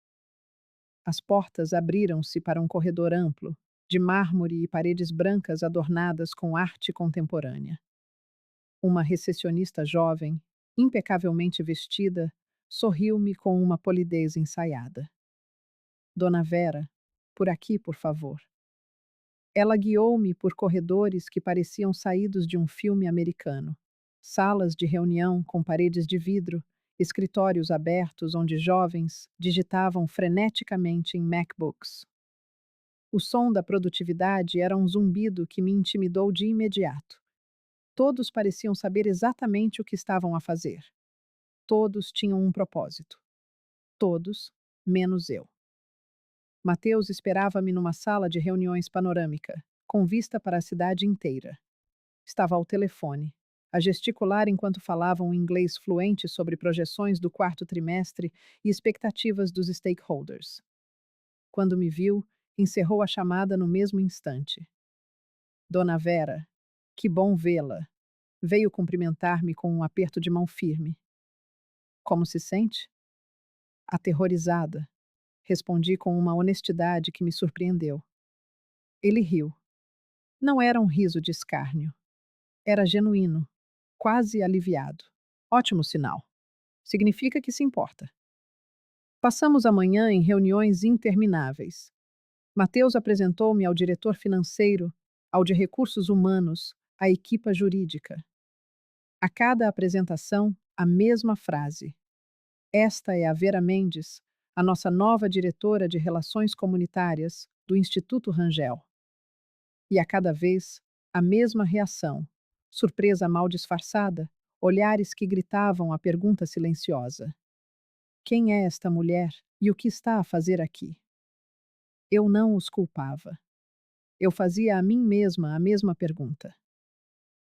As portas abriram-se para um corredor amplo, de mármore e paredes brancas adornadas com arte contemporânea. Uma recepcionista jovem, impecavelmente vestida, sorriu-me com uma polidez ensaiada. Dona Vera, por aqui, por favor. Ela guiou-me por corredores que pareciam saídos de um filme americano. Salas de reunião com paredes de vidro, escritórios abertos onde jovens digitavam freneticamente em MacBooks. O som da produtividade era um zumbido que me intimidou de imediato. Todos pareciam saber exatamente o que estavam a fazer. Todos tinham um propósito. Todos, menos eu. Mateus esperava-me numa sala de reuniões panorâmica, com vista para a cidade inteira. Estava ao telefone, a gesticular enquanto falavam um inglês fluente sobre projeções do quarto trimestre e expectativas dos stakeholders. Quando me viu, encerrou a chamada no mesmo instante. Dona Vera, que bom vê-la. Veio cumprimentar-me com um aperto de mão firme. Como se sente? Aterrorizada. Respondi com uma honestidade que me surpreendeu. Ele riu. Não era um riso de escárnio. Era genuíno, quase aliviado. Ótimo sinal. Significa que se importa. Passamos a manhã em reuniões intermináveis. Mateus apresentou-me ao diretor financeiro, ao de recursos humanos, à equipa jurídica. A cada apresentação, a mesma frase. Esta é a Vera Mendes, a nossa nova diretora de Relações Comunitárias do Instituto Rangel. E a cada vez, a mesma reação. Surpresa mal disfarçada, olhares que gritavam a pergunta silenciosa. Quem é esta mulher e o que está a fazer aqui? Eu não os culpava. Eu fazia a mim mesma a mesma pergunta.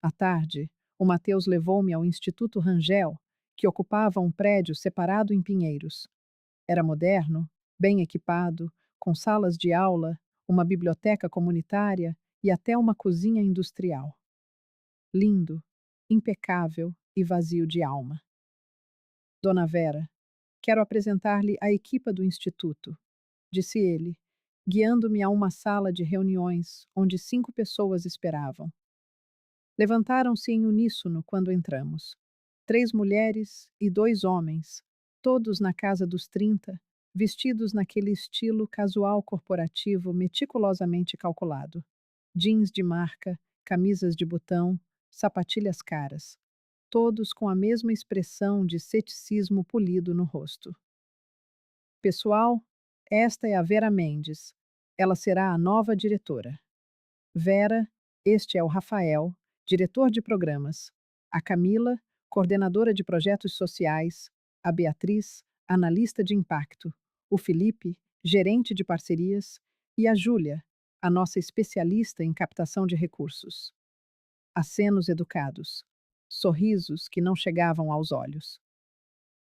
À tarde, o Mateus levou-me ao Instituto Rangel, que ocupava um prédio separado em Pinheiros. Era moderno, bem equipado, com salas de aula, uma biblioteca comunitária e até uma cozinha industrial. Lindo, impecável e vazio de alma. Dona Vera, quero apresentar-lhe a equipa do Instituto, disse ele, guiando-me a uma sala de reuniões onde 5 pessoas esperavam. Levantaram-se em uníssono quando entramos. 3 mulheres e 2 homens, todos na casa dos 30, vestidos naquele estilo casual corporativo meticulosamente calculado. Jeans de marca, camisas de botão, sapatilhas caras. Todos com a mesma expressão de ceticismo polido no rosto. Pessoal, esta é a Vera Mendes. Ela será a nova diretora. Vera, este é o Rafael, diretor de programas. A Camila, coordenadora de projetos sociais. A Beatriz, analista de impacto. O Felipe, gerente de parcerias. E a Júlia, a nossa especialista em captação de recursos. Acenos educados. Sorrisos que não chegavam aos olhos.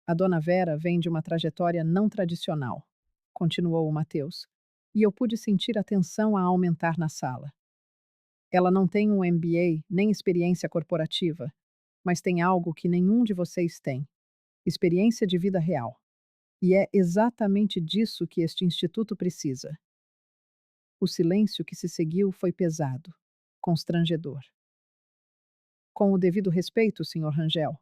A dona Vera vem de uma trajetória não tradicional, continuou o Mateus, e eu pude sentir a tensão a aumentar na sala. Ela não tem um MBA nem experiência corporativa, mas tem algo que nenhum de vocês tem: experiência de vida real. E é exatamente disso que este instituto precisa. O silêncio que se seguiu foi pesado, constrangedor. Com o devido respeito, Sr. Rangel,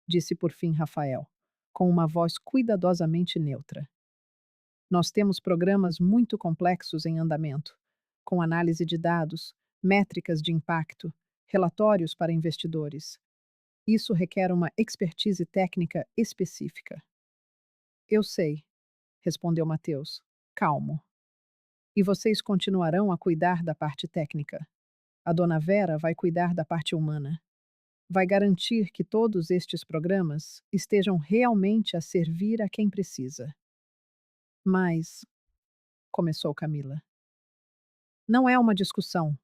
disse por fim Rafael, com uma voz cuidadosamente neutra. Nós temos programas muito complexos em andamento, com análise de dados, métricas de impacto, relatórios para investidores. Isso requer uma expertise técnica específica. Eu sei, respondeu Mateus, calmo. E vocês continuarão a cuidar da parte técnica. A dona Vera vai cuidar da parte humana. Vai garantir que todos estes programas estejam realmente a servir a quem precisa. Mas, começou Camila. Não é uma discussão,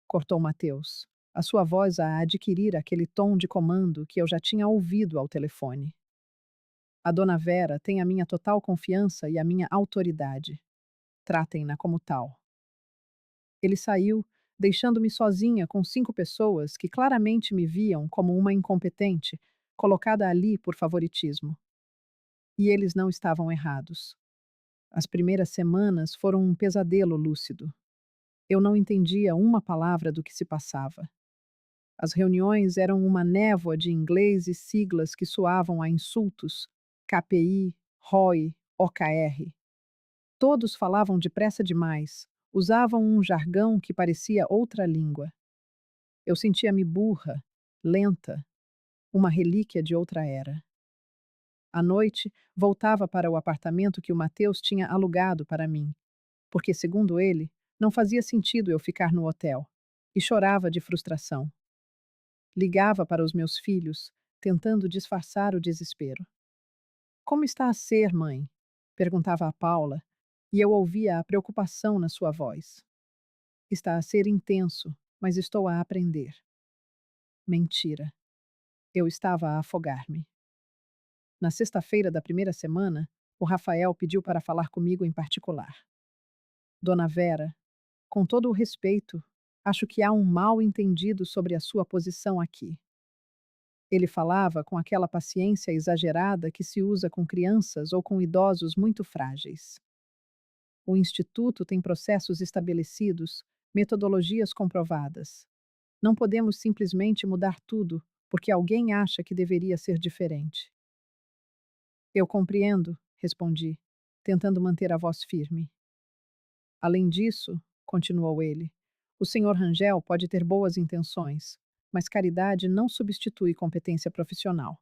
cortou Mateus, a sua voz a adquirir aquele tom de comando que eu já tinha ouvido ao telefone. A dona Vera tem a minha total confiança e a minha autoridade. Tratem-na como tal. Ele saiu, deixando-me sozinha com 5 pessoas que claramente me viam como uma incompetente, colocada ali por favoritismo. E eles não estavam errados. As primeiras semanas foram um pesadelo lúcido. Eu não entendia uma palavra do que se passava. As reuniões eram uma névoa de inglês e siglas que soavam a insultos: KPI, ROI, OKR. Todos falavam depressa demais, usavam um jargão que parecia outra língua. Eu sentia-me burra, lenta, uma relíquia de outra era. À noite, voltava para o apartamento que o Mateus tinha alugado para mim, porque, segundo ele, não fazia sentido eu ficar no hotel, e chorava de frustração. Ligava para os meus filhos, tentando disfarçar o desespero. Como está a ser, mãe? Perguntava a Paula, e eu ouvia a preocupação na sua voz. Está a ser intenso, mas estou a aprender. Mentira. Eu estava a afogar-me. Na sexta-feira da primeira semana, o Rafael pediu para falar comigo em particular. Dona Vera, com todo o respeito, acho que há um mal-entendido sobre a sua posição aqui. Ele falava com aquela paciência exagerada que se usa com crianças ou com idosos muito frágeis. O Instituto tem processos estabelecidos, metodologias comprovadas. Não podemos simplesmente mudar tudo porque alguém acha que deveria ser diferente. Eu compreendo, respondi, tentando manter a voz firme. Além disso, continuou ele, o Sr. Rangel pode ter boas intenções, mas caridade não substitui competência profissional.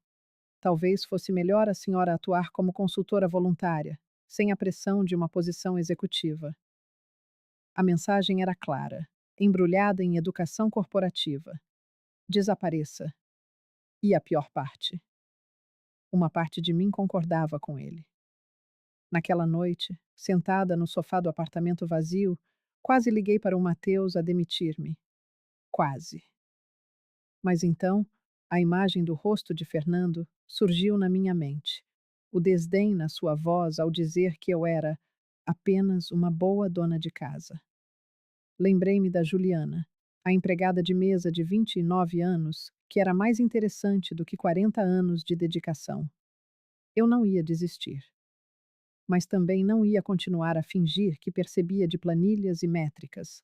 Talvez fosse melhor a senhora atuar como consultora voluntária, sem a pressão de uma posição executiva. A mensagem era clara, embrulhada em educação corporativa. Desapareça. E a pior parte. Uma parte de mim concordava com ele. Naquela noite, sentada no sofá do apartamento vazio, quase liguei para o Mateus a demitir-me. Quase. Mas então, a imagem do rosto de Fernando surgiu na minha mente. O desdém na sua voz ao dizer que eu era apenas uma boa dona de casa. Lembrei-me da Juliana, a empregada de mesa de 29 anos, que era mais interessante do que 40 anos de dedicação. Eu não ia desistir, mas também não ia continuar a fingir que percebia de planilhas e métricas.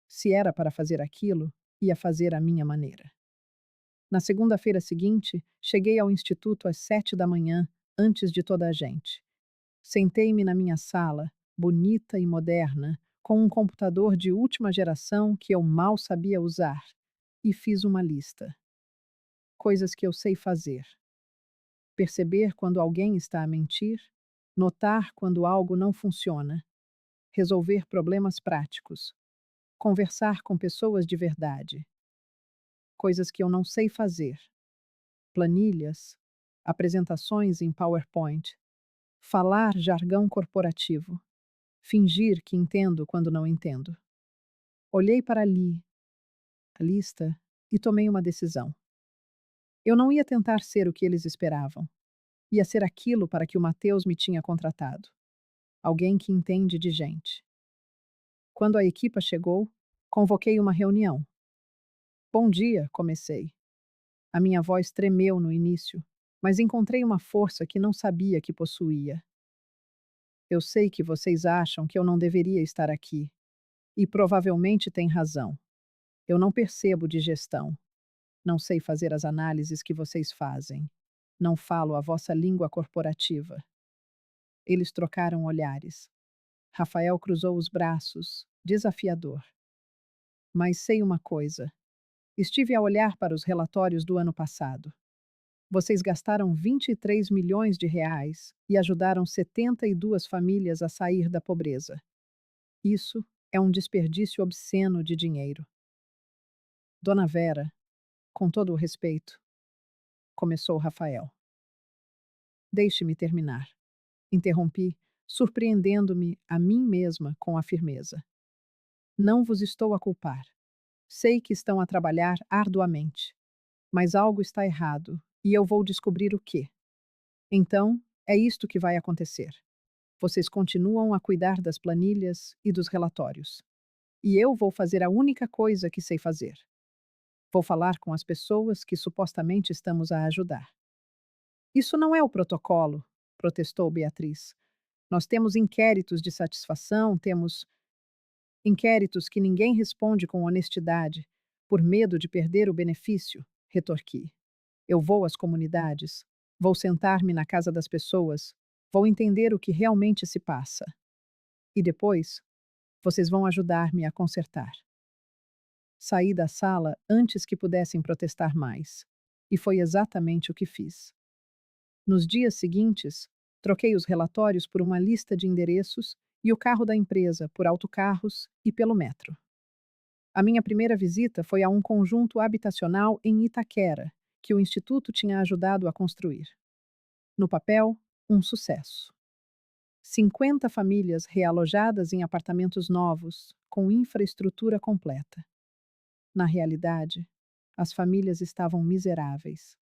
Se era para fazer aquilo, ia fazer à minha maneira. Na segunda-feira seguinte, cheguei ao instituto às 7 da manhã, antes de toda a gente. Sentei-me na minha sala, bonita e moderna, com um computador de última geração que eu mal sabia usar, e fiz uma lista. Coisas que eu sei fazer. Perceber quando alguém está a mentir, notar quando algo não funciona, resolver problemas práticos, conversar com pessoas de verdade. Coisas que eu não sei fazer. Planilhas, apresentações em PowerPoint, falar jargão corporativo, fingir que entendo quando não entendo. Olhei para ali, a lista, e tomei uma decisão. Eu não ia tentar ser o que eles esperavam. Ia ser aquilo para que o Mateus me tinha contratado. Alguém que entende de gente. Quando a equipa chegou, convoquei uma reunião. Bom dia, comecei. A minha voz tremeu no início, mas encontrei uma força que não sabia que possuía. Eu sei que vocês acham que eu não deveria estar aqui, e provavelmente têm razão. Eu não percebo de gestão. Não sei fazer as análises que vocês fazem. Não falo a vossa língua corporativa. Eles trocaram olhares. Rafael cruzou os braços, desafiador. Mas sei uma coisa. Estive a olhar para os relatórios do ano passado. Vocês gastaram 23 milhões de reais e ajudaram 72 famílias a sair da pobreza. Isso é um desperdício obsceno de dinheiro. Dona Vera, com todo o respeito, começou Rafael. Deixe-me terminar. Interrompi, surpreendendo-me a mim mesma com a firmeza. Não vos estou a culpar. Sei que estão a trabalhar arduamente. Mas algo está errado, e eu vou descobrir o quê. Então, é isto que vai acontecer. Vocês continuam a cuidar das planilhas e dos relatórios. E eu vou fazer a única coisa que sei fazer. Vou falar com as pessoas que supostamente estamos a ajudar. Isso não é o protocolo, protestou Beatriz. Nós temos inquéritos de satisfação, temos inquéritos que ninguém responde com honestidade, por medo de perder o benefício, retorqui. Eu vou às comunidades, vou sentar-me na casa das pessoas, vou entender o que realmente se passa. E depois, vocês vão ajudar-me a consertar. Saí da sala antes que pudessem protestar mais. E foi exatamente o que fiz. Nos dias seguintes, troquei os relatórios por uma lista de endereços e o carro da empresa por autocarros e pelo metro. A minha primeira visita foi a um conjunto habitacional em Itaquera, que o Instituto tinha ajudado a construir. No papel, um sucesso. 50 famílias realojadas em apartamentos novos, com infraestrutura completa. Na realidade, as famílias estavam miseráveis.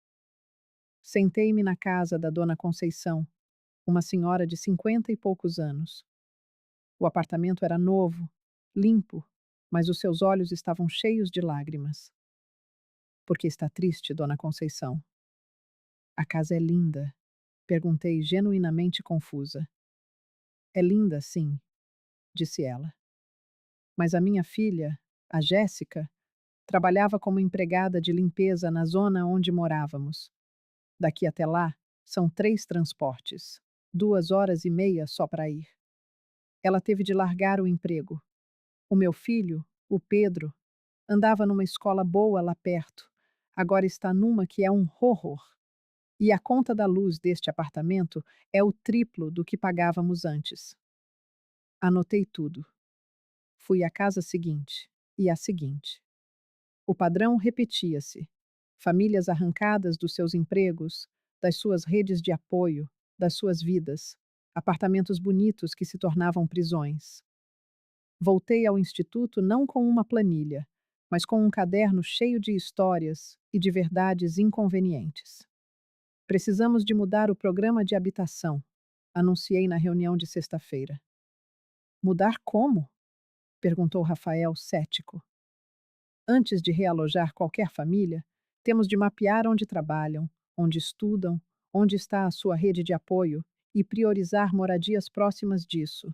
Sentei-me na casa da dona Conceição, uma senhora de 50 e poucos anos. O apartamento era novo, limpo, mas os seus olhos estavam cheios de lágrimas. Por que está triste, dona Conceição? A casa é linda, perguntei genuinamente confusa. É linda, sim, disse ela. Mas a minha filha, a Jéssica, trabalhava como empregada de limpeza na zona onde morávamos. Daqui até lá, são 3 transportes, 2 horas e meia só para ir. Ela teve de largar o emprego. O meu filho, o Pedro, andava numa escola boa lá perto. Agora está numa que é um horror. E a conta da luz deste apartamento é o triplo do que pagávamos antes. Anotei tudo. Fui à casa seguinte e à seguinte. O padrão repetia-se. Famílias arrancadas dos seus empregos, das suas redes de apoio, das suas vidas, apartamentos bonitos que se tornavam prisões. Voltei ao instituto não com uma planilha, mas com um caderno cheio de histórias e de verdades inconvenientes. Precisamos de mudar o programa de habitação, anunciei na reunião de sexta-feira. Mudar como? Perguntou Rafael, cético. Antes de realojar qualquer família, temos de mapear onde trabalham, onde estudam, onde está a sua rede de apoio e priorizar moradias próximas disso.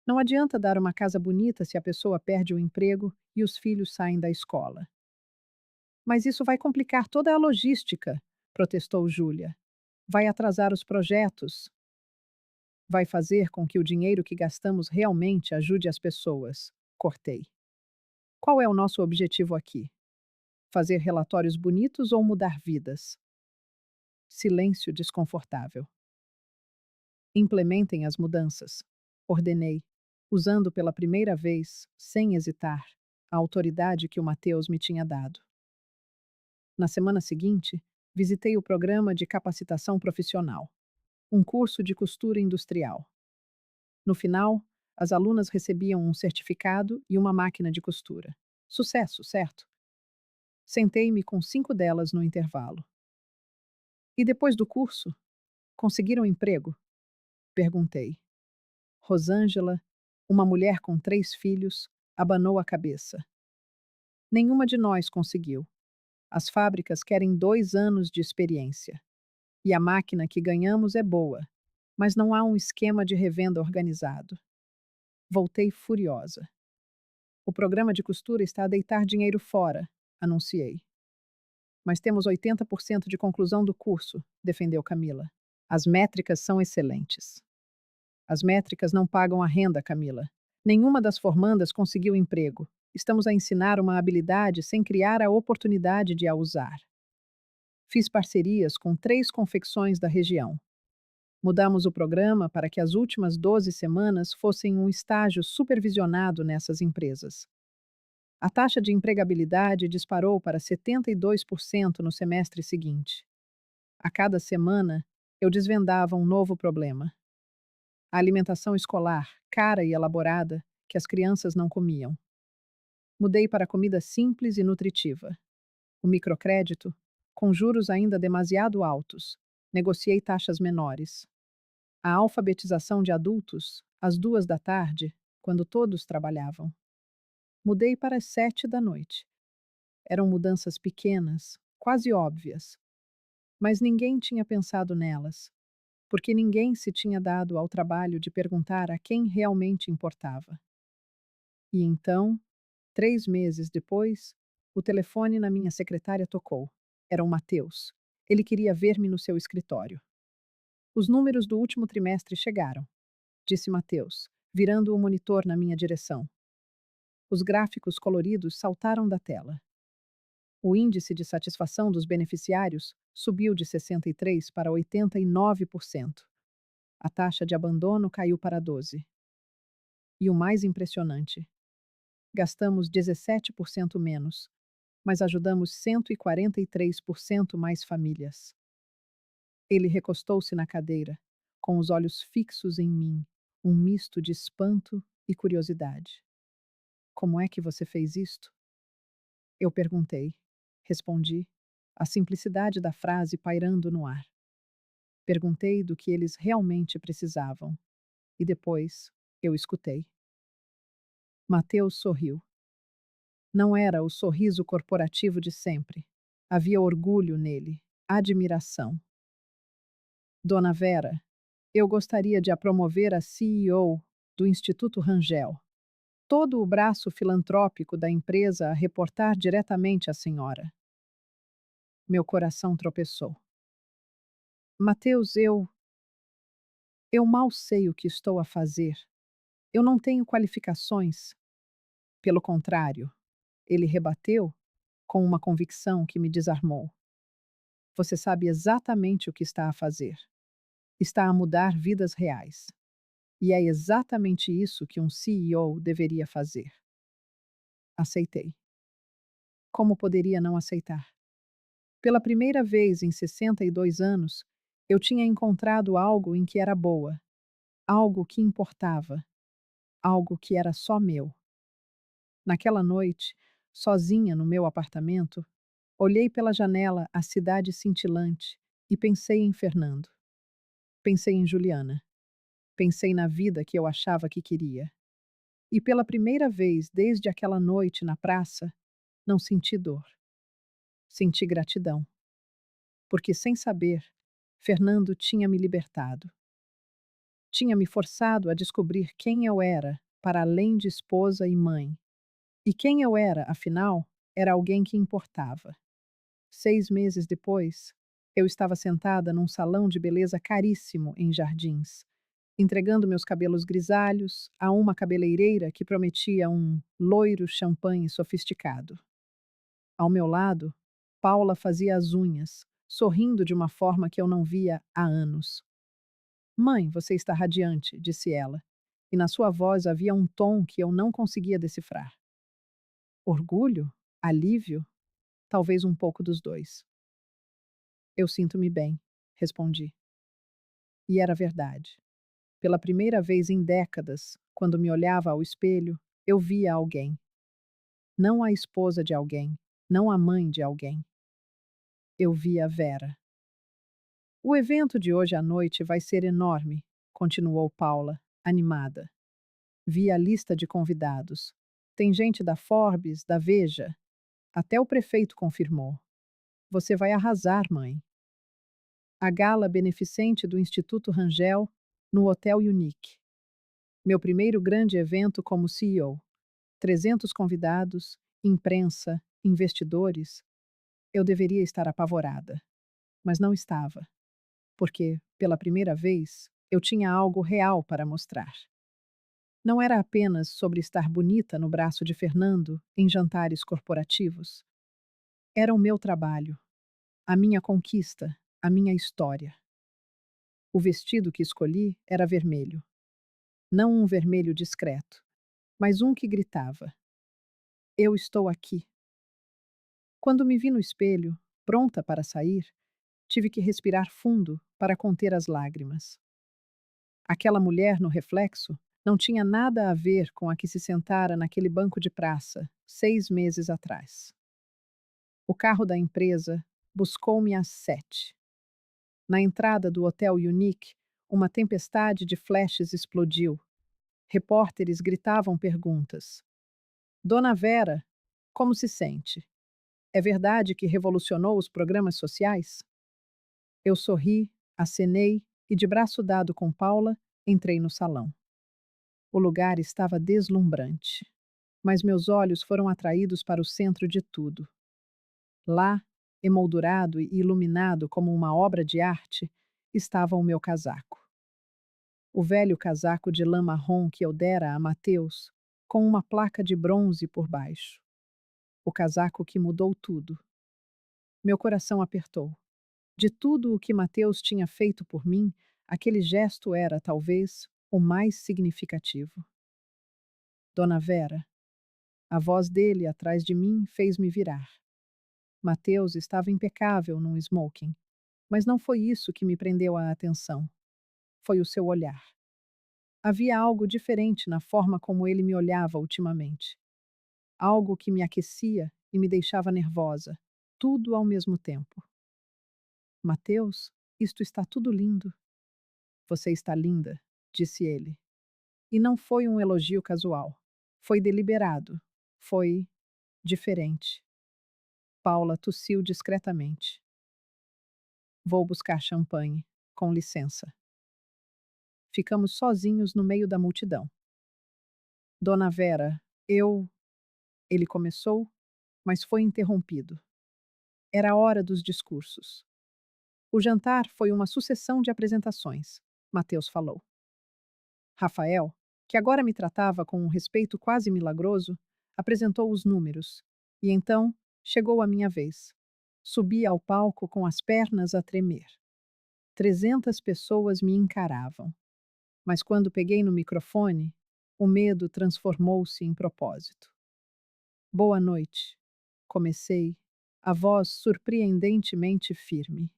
Não adianta dar uma casa bonita se a pessoa perde o emprego e os filhos saem da escola. Mas isso vai complicar toda a logística, protestou Júlia. Vai atrasar os projetos, vai fazer com que o dinheiro que gastamos realmente ajude as pessoas. Cortei. Qual é o nosso objetivo aqui? Fazer relatórios bonitos ou mudar vidas? Silêncio desconfortável. Implementem as mudanças. Ordenei, usando pela primeira vez, sem hesitar, a autoridade que o Mateus me tinha dado. Na semana seguinte, visitei o programa de capacitação profissional, um curso de costura industrial. No final, as alunas recebiam um certificado e uma máquina de costura. Sucesso, certo? Sentei-me com 5 delas no intervalo. E depois do curso, conseguiram emprego? Perguntei. Rosângela, uma mulher com 3 filhos, abanou a cabeça. Nenhuma de nós conseguiu. As fábricas querem 2 anos de experiência. E a máquina que ganhamos é boa, mas não há um esquema de revenda organizado. Voltei furiosa. O programa de costura está a deitar dinheiro fora, anunciei. Mas temos 80% de conclusão do curso, defendeu Camila. As métricas são excelentes. As métricas não pagam a renda, Camila. Nenhuma das formandas conseguiu emprego. Estamos a ensinar uma habilidade sem criar a oportunidade de a usar. Fiz parcerias com 3 confecções da região. Mudamos o programa para que as últimas 12 semanas fossem um estágio supervisionado nessas empresas. A taxa de empregabilidade disparou para 72% no semestre seguinte. A cada semana, eu desvendava um novo problema. A alimentação escolar, cara e elaborada, que as crianças não comiam. Mudei para comida simples e nutritiva. O microcrédito, com juros ainda demasiado altos, negociei taxas menores. A alfabetização de adultos, às 2 da tarde, quando todos trabalhavam. Mudei para as 7 da noite. Eram mudanças pequenas, quase óbvias. Mas ninguém tinha pensado nelas, porque ninguém se tinha dado ao trabalho de perguntar a quem realmente importava. E então, 3 meses depois, o telefone na minha secretária tocou. Era o Mateus. Ele queria ver-me no seu escritório. Os números do último trimestre chegaram, disse Mateus, virando o monitor na minha direção. Os gráficos coloridos saltaram da tela. O índice de satisfação dos beneficiários subiu de 63 para 89%. A taxa de abandono caiu para 12. E o mais impressionante: gastamos 17% menos, mas ajudamos 143% mais famílias. Ele recostou-se na cadeira, com os olhos fixos em mim, um misto de espanto e curiosidade. Como é que você fez isto? Eu perguntei. Respondi, a simplicidade da frase pairando no ar. Perguntei do que eles realmente precisavam. E depois, eu escutei. Mateus sorriu. Não era o sorriso corporativo de sempre. Havia orgulho nele, admiração. Dona Vera, eu gostaria de a promover a CEO do Instituto Rangel. Todo o braço filantrópico da empresa a reportar diretamente à senhora. Meu coração tropeçou. Mateus, eu mal sei o que estou a fazer. Eu não tenho qualificações. Pelo contrário, ele rebateu com uma convicção que me desarmou. Você sabe exatamente o que está a fazer. Está a mudar vidas reais. E é exatamente isso que um CEO deveria fazer. Aceitei. Como poderia não aceitar? Pela primeira vez em 62 anos, eu tinha encontrado algo em que era boa, algo que importava, algo que era só meu. Naquela noite, sozinha no meu apartamento, Olhei pela janela a cidade cintilante e pensei em Fernando. Pensei em Juliana. Pensei na vida que eu achava que queria. E pela primeira vez desde aquela noite na praça, não senti dor. Senti gratidão. Porque, sem saber, Fernando tinha me libertado. Tinha me forçado a descobrir quem eu era, para além de esposa e mãe. E quem eu era, afinal, era alguém que importava. 6 meses depois, eu estava sentada num salão de beleza caríssimo em Jardins, entregando meus cabelos grisalhos a uma cabeleireira que prometia um loiro champanhe sofisticado. Ao meu lado, Paula fazia as unhas, sorrindo de uma forma que eu não via há anos. Mãe, você está radiante, disse ela, e na sua voz havia um tom que eu não conseguia decifrar. Orgulho? Alívio? Talvez um pouco dos dois. Eu sinto-me bem, respondi. E era verdade. Pela primeira vez em décadas, quando me olhava ao espelho, eu via alguém. Não a esposa de alguém, não a mãe de alguém. Eu via Vera. O evento de hoje à noite vai ser enorme, continuou Paula, animada. Vi a lista de convidados. Tem gente da Forbes, da Veja. Até o prefeito confirmou. Você vai arrasar, mãe. A gala beneficente do Instituto Rangel, no Hotel Unique. Meu primeiro grande evento como CEO. 300 convidados, imprensa, investidores. Eu deveria estar apavorada. Mas não estava. Porque, pela primeira vez, eu tinha algo real para mostrar. Não era apenas sobre estar bonita no braço de Fernando em jantares corporativos. Era o meu trabalho, a minha conquista, a minha história. O vestido que escolhi era vermelho. Não um vermelho discreto, mas um que gritava: Eu estou aqui. Quando me vi no espelho, pronta para sair, tive que respirar fundo para conter as lágrimas. Aquela mulher no reflexo não tinha nada a ver com a que se sentara naquele banco de praça 6 meses atrás. O carro da empresa buscou-me às 7. Na entrada do Hotel Unique, uma tempestade de flashes explodiu. Repórteres gritavam perguntas. Dona Vera, como se sente? É verdade que revolucionou os programas sociais? Eu sorri, acenei e, de braço dado com Paula, entrei no salão. O lugar estava deslumbrante, mas meus olhos foram atraídos para o centro de tudo. Lá, emoldurado e iluminado como uma obra de arte, estava o meu casaco. O velho casaco de lã marrom que eu dera a Mateus, com uma placa de bronze por baixo. O casaco que mudou tudo. Meu coração apertou. De tudo o que Mateus tinha feito por mim, aquele gesto era, talvez, o mais significativo. Dona Vera, a voz dele atrás de mim fez-me virar. Mateus estava impecável num smoking, mas não foi isso que me prendeu a atenção. Foi o seu olhar. Havia algo diferente na forma como ele me olhava ultimamente. Algo que me aquecia e me deixava nervosa, tudo ao mesmo tempo. Mateus, isto está tudo lindo. Você está linda, disse ele. E não foi um elogio casual. Foi deliberado. Foi diferente. Paula tossiu discretamente. Vou buscar champanhe. Com licença. Ficamos sozinhos no meio da multidão. Dona Vera, eu. Ele começou, mas foi interrompido. Era a hora dos discursos. O jantar foi uma sucessão de apresentações, Mateus falou. Rafael, que agora me tratava com um respeito quase milagroso, apresentou os números. E então chegou a minha vez. Subi ao palco com as pernas a tremer. 300 pessoas me encaravam. Mas quando peguei no microfone, o medo transformou-se em propósito. Boa noite. Comecei, a voz surpreendentemente firme.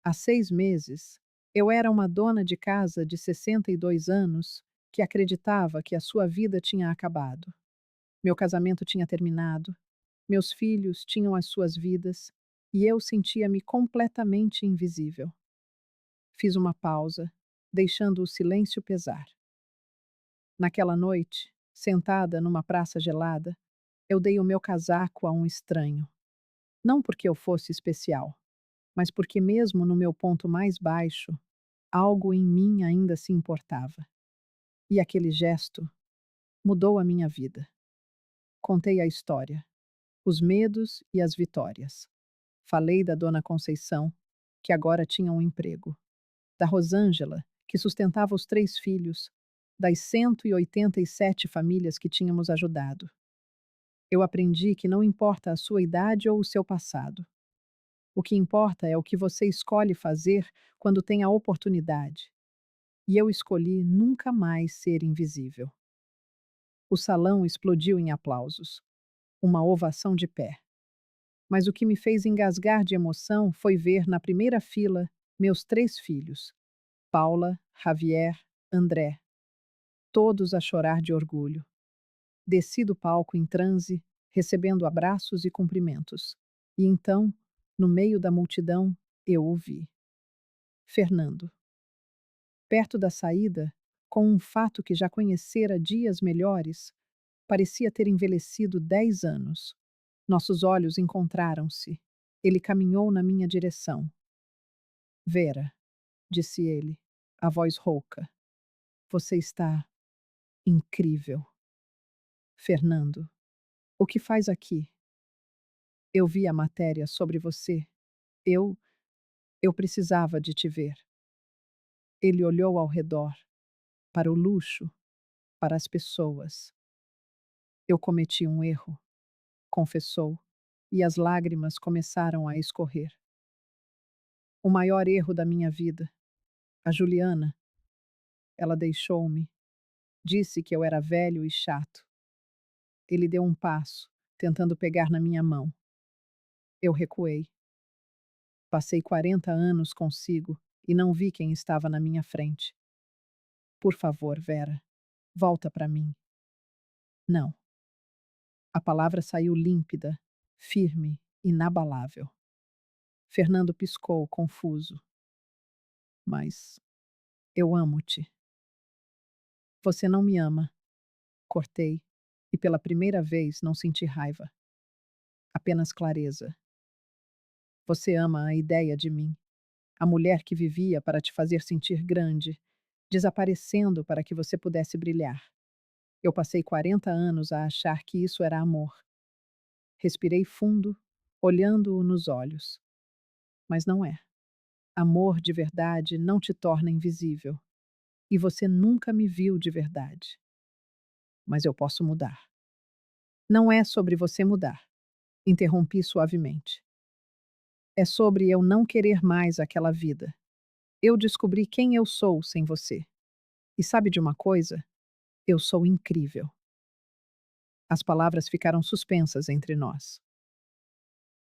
Há 6 meses, eu era uma dona de casa de 62 anos que acreditava que a sua vida tinha acabado. Meu casamento tinha terminado. Meus filhos tinham as suas vidas e eu sentia-me completamente invisível. Fiz uma pausa, deixando o silêncio pesar. Naquela noite, sentada numa praça gelada, eu dei o meu casaco a um estranho. Não porque eu fosse especial, mas porque, mesmo no meu ponto mais baixo, algo em mim ainda se importava. E aquele gesto mudou a minha vida. Contei a história, os medos e as vitórias. Falei da dona Conceição, que agora tinha um emprego, da Rosângela, que sustentava os 3 filhos, das 187 famílias que tínhamos ajudado. Eu aprendi que não importa a sua idade ou o seu passado. O que importa é o que você escolhe fazer quando tem a oportunidade. E eu escolhi nunca mais ser invisível. O salão explodiu em aplausos, uma ovação de pé. Mas o que me fez engasgar de emoção foi ver na primeira fila meus 3 filhos, Paula, Javier, André, todos a chorar de orgulho. Desci do palco em transe, recebendo abraços e cumprimentos. E então, no meio da multidão, eu o vi. Fernando. Perto da saída, com um fato que já conhecera dias melhores, parecia ter envelhecido 10 anos. Nossos olhos encontraram-se. Ele caminhou na minha direção. Vera, disse ele, a voz rouca. Você está incrível. Fernando, o que faz aqui? Eu vi a matéria sobre você. Eu, eu precisava de te ver. Ele olhou ao redor, para o luxo, para as pessoas. Eu cometi um erro, confessou, e as lágrimas começaram a escorrer. O maior erro da minha vida. A Juliana. Ela deixou-me. Disse que eu era velho e chato. Ele deu um passo, tentando pegar na minha mão. Eu recuei. Passei 40 anos consigo e não vi quem estava na minha frente. Por favor, Vera, volta para mim. Não. A palavra saiu límpida, firme, inabalável. Fernando piscou, confuso. Mas eu amo-te. Você não me ama. Cortei, e pela primeira vez não senti raiva. Apenas clareza. Você ama a ideia de mim, a mulher que vivia para te fazer sentir grande, desaparecendo para que você pudesse brilhar. Eu passei 40 anos a achar que isso era amor. Respirei fundo, olhando-o nos olhos. Mas não é. Amor de verdade não te torna invisível. E você nunca me viu de verdade. Mas eu posso mudar. Não é sobre você mudar. Interrompi suavemente. É sobre eu não querer mais aquela vida. Eu descobri quem eu sou sem você. E sabe de uma coisa? Eu sou incrível. As palavras ficaram suspensas entre nós.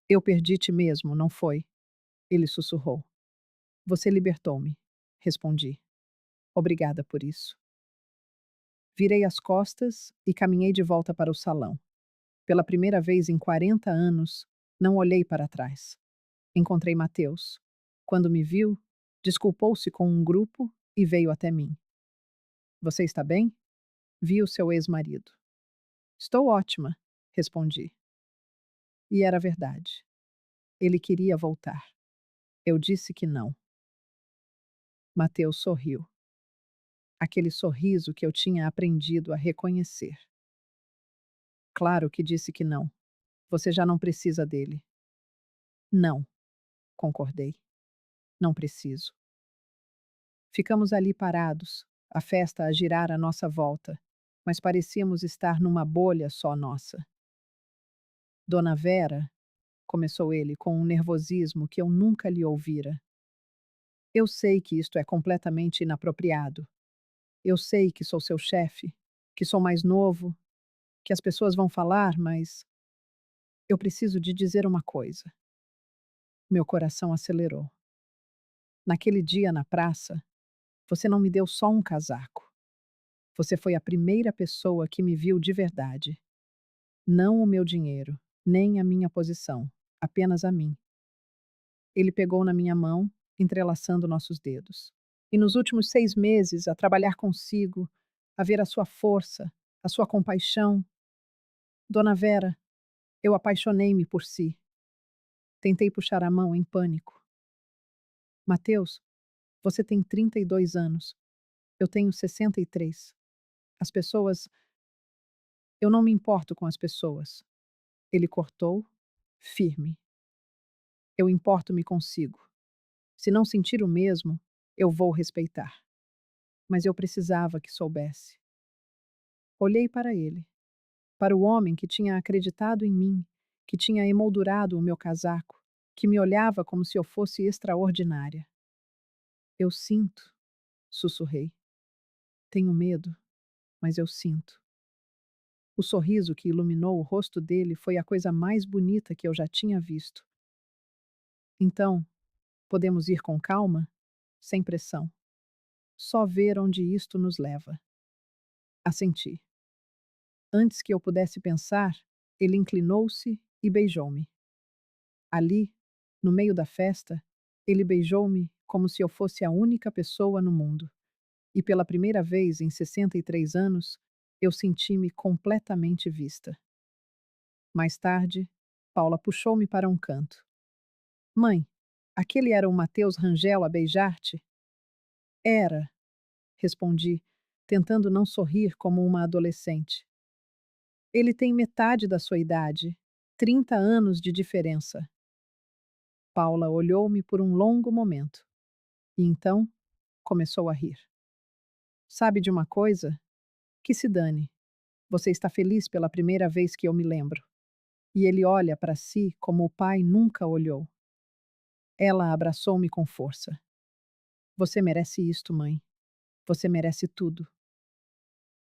Eu perdi-te mesmo, não foi? Ele sussurrou. Você libertou-me, respondi. Obrigada por isso. Virei as costas e caminhei de volta para o salão. Pela primeira vez em 40 anos, não olhei para trás. Encontrei Mateus. Quando me viu, desculpou-se com um grupo e veio até mim. Você está bem? Vi o seu ex-marido. Estou ótima, respondi. E era verdade. Ele queria voltar. Eu disse que não. Mateus sorriu. Aquele sorriso que eu tinha aprendido a reconhecer. Claro que disse que não. Você já não precisa dele. Não, concordei. Não preciso. Ficamos ali parados, a festa a girar à nossa volta, mas parecíamos estar numa bolha só nossa. Dona Vera, começou ele com um nervosismo que eu nunca lhe ouvira. Eu sei que isto é completamente inapropriado. Eu sei que sou seu chefe, que sou mais novo, que as pessoas vão falar, mas eu preciso de dizer uma coisa. Meu coração acelerou. Naquele dia na praça, você não me deu só um casaco. Você foi a primeira pessoa que me viu de verdade. Não o meu dinheiro, nem a minha posição, apenas a mim. Ele pegou na minha mão, entrelaçando nossos dedos. E nos últimos 6 meses, a trabalhar consigo, a ver a sua força, a sua compaixão. Dona Vera, eu apaixonei-me por si. Tentei puxar a mão em pânico. Mateus, você tem 32 anos. Eu tenho 63. As pessoas. Eu não me importo com as pessoas. Ele cortou, firme. Eu importo-me consigo. Se não sentir o mesmo, eu vou respeitar. Mas eu precisava que soubesse. Olhei para ele, para o homem que tinha acreditado em mim, que tinha emoldurado o meu casaco, que me olhava como se eu fosse extraordinária. Eu sinto, sussurrei. Tenho medo, mas eu sinto. O sorriso que iluminou o rosto dele foi a coisa mais bonita que eu já tinha visto. Então, podemos ir com calma, sem pressão. Só ver onde isto nos leva. Assenti. Antes que eu pudesse pensar, ele inclinou-se e beijou-me. Ali, no meio da festa, ele beijou-me como se eu fosse a única pessoa no mundo. E pela primeira vez em 63 anos, eu senti-me completamente vista. Mais tarde, Paula puxou-me para um canto. Mãe, aquele era o Mateus Rangel a beijar-te? Era, respondi, tentando não sorrir como uma adolescente. Ele tem metade da sua idade, 30 anos de diferença. Paula olhou-me por um longo momento. E então, começou a rir. Sabe de uma coisa? Que se dane. Você está feliz pela primeira vez que eu me lembro. E ele olha para si como o pai nunca olhou. Ela abraçou-me com força. Você merece isto, mãe. Você merece tudo.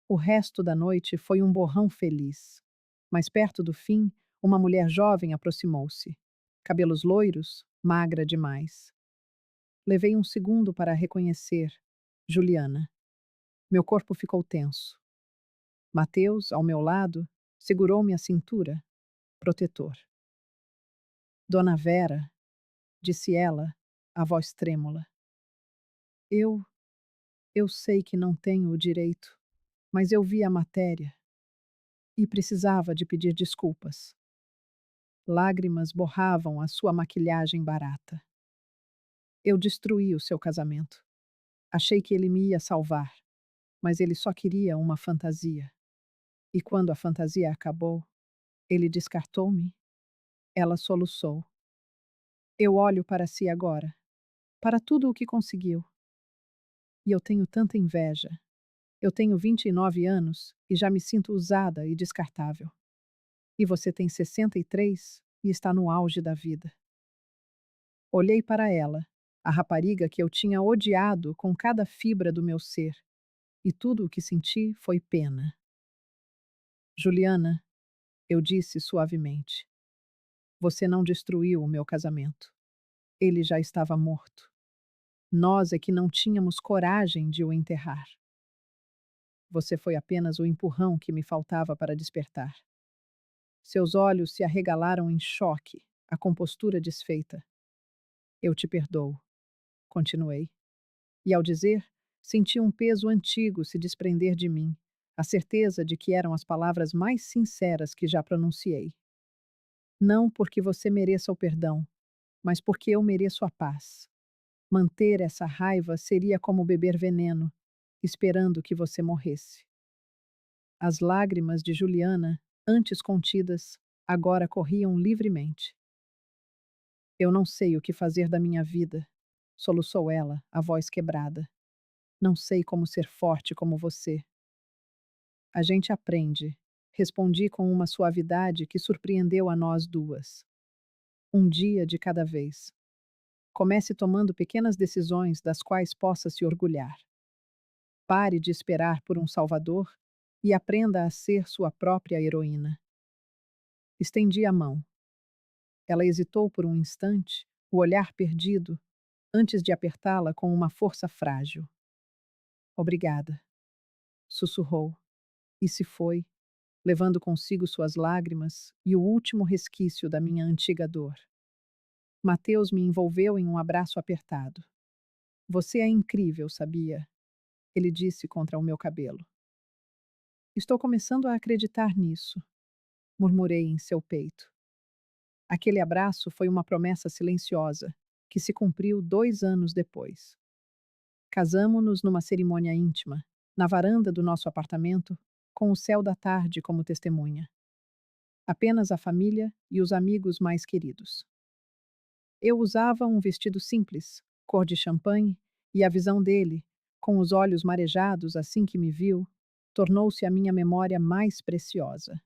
O resto da noite foi um borrão feliz. Mas perto do fim, uma mulher jovem aproximou-se. Cabelos loiros, magra demais. Levei um segundo para a reconhecer. Juliana. Meu corpo ficou tenso. Mateus, ao meu lado, segurou-me a cintura, protetor. Dona Vera, disse ela, a voz trêmula. Eu, eu sei que não tenho o direito, mas eu vi a matéria e precisava de pedir desculpas. Lágrimas borravam a sua maquilhagem barata. Eu destruí o seu casamento. Achei que ele me ia salvar, mas ele só queria uma fantasia. E quando a fantasia acabou, ele descartou-me. Ela soluçou. Eu olho para si agora, para tudo o que conseguiu. E eu tenho tanta inveja. Eu tenho 29 anos e já me sinto usada e descartável. E você tem 63 e está no auge da vida. Olhei para ela, a rapariga que eu tinha odiado com cada fibra do meu ser, e tudo o que senti foi pena. Juliana, eu disse suavemente, você não destruiu o meu casamento. Ele já estava morto. Nós é que não tínhamos coragem de o enterrar. Você foi apenas o empurrão que me faltava para despertar. Seus olhos se arregalaram em choque, a compostura desfeita. Eu te perdoo, continuei. E ao dizer, senti um peso antigo se desprender de mim, a certeza de que eram as palavras mais sinceras que já pronunciei. Não porque você mereça o perdão, mas porque eu mereço a paz. Manter essa raiva seria como beber veneno, esperando que você morresse. As lágrimas de Juliana, antes contidas, agora corriam livremente. Eu não sei o que fazer da minha vida, soluçou ela, a voz quebrada. Não sei como ser forte como você. A gente aprende, respondi com uma suavidade que surpreendeu a nós duas. Um dia de cada vez. Comece tomando pequenas decisões das quais possa se orgulhar. Pare de esperar por um salvador e aprenda a ser sua própria heroína. Estendi a mão. Ela hesitou por um instante, o olhar perdido, antes de apertá-la com uma força frágil. Obrigada, sussurrou, e se foi, levando consigo suas lágrimas e o último resquício da minha antiga dor. Mateus me envolveu em um abraço apertado. Você é incrível, sabia? Ele disse contra o meu cabelo. Estou começando a acreditar nisso, murmurei em seu peito. Aquele abraço foi uma promessa silenciosa, que se cumpriu 2 anos depois. Casamo-nos numa cerimônia íntima, na varanda do nosso apartamento, com o céu da tarde como testemunha. Apenas a família e os amigos mais queridos. Eu usava um vestido simples, cor de champanhe, e a visão dele, com os olhos marejados assim que me viu, tornou-se a minha memória mais preciosa.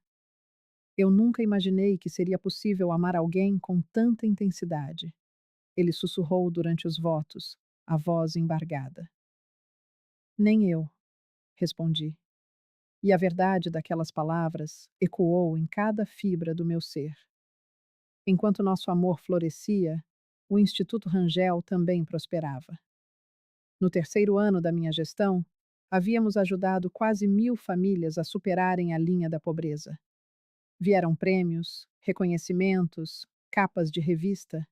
Eu nunca imaginei que seria possível amar alguém com tanta intensidade. Ele sussurrou durante os votos, a voz embargada. Nem eu, respondi. E a verdade daquelas palavras ecoou em cada fibra do meu ser. Enquanto nosso amor florescia, o Instituto Rangel também prosperava. No terceiro ano da minha gestão, havíamos ajudado quase 1.000 famílias a superarem a linha da pobreza. Vieram prêmios, reconhecimentos, capas de revista,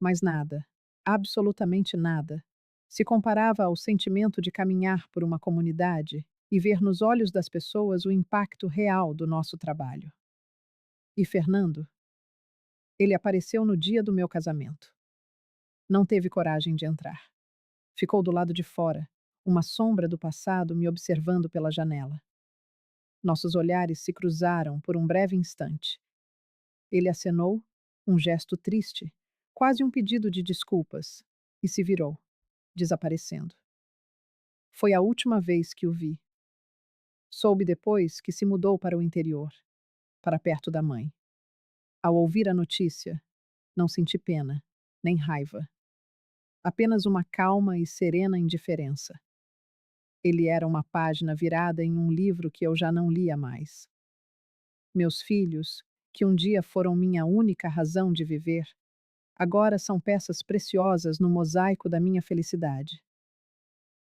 mas nada, absolutamente nada, se comparava ao sentimento de caminhar por uma comunidade e ver nos olhos das pessoas o impacto real do nosso trabalho. E Fernando? Ele apareceu no dia do meu casamento. Não teve coragem de entrar. Ficou do lado de fora, uma sombra do passado me observando pela janela. Nossos olhares se cruzaram por um breve instante. Ele acenou, um gesto triste, quase um pedido de desculpas, e se virou, desaparecendo. Foi a última vez que o vi. Soube depois que se mudou para o interior, para perto da mãe. Ao ouvir a notícia, não senti pena, nem raiva. Apenas uma calma e serena indiferença. Ele era uma página virada em um livro que eu já não lia mais. Meus filhos, que um dia foram minha única razão de viver, agora são peças preciosas no mosaico da minha felicidade.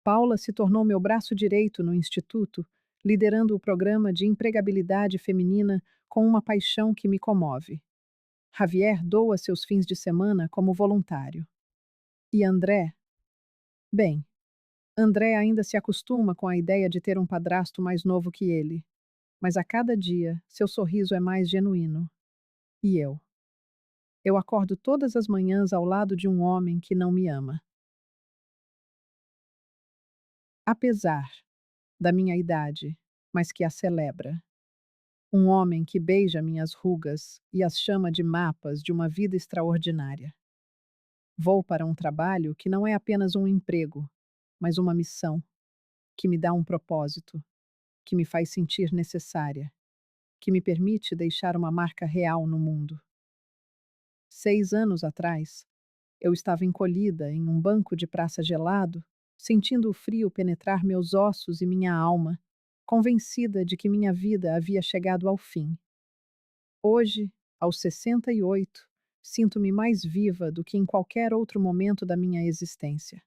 Paula se tornou meu braço direito no instituto, liderando o programa de empregabilidade feminina com uma paixão que me comove. Javier doa seus fins de semana como voluntário. E André? Bem, André ainda se acostuma com a ideia de ter um padrasto mais novo que ele, mas a cada dia seu sorriso é mais genuíno. E eu? Eu acordo todas as manhãs ao lado de um homem que não me ama. Apesar da minha idade, mas que a celebra. Um homem que beija minhas rugas e as chama de mapas de uma vida extraordinária. Vou para um trabalho que não é apenas um emprego, mas uma missão, que me dá um propósito, que me faz sentir necessária, que me permite deixar uma marca real no mundo. 6 anos atrás, eu estava encolhida em um banco de praça gelado, sentindo o frio penetrar meus ossos e minha alma, convencida de que minha vida havia chegado ao fim. Hoje, aos 68, sinto-me mais viva do que em qualquer outro momento da minha existência.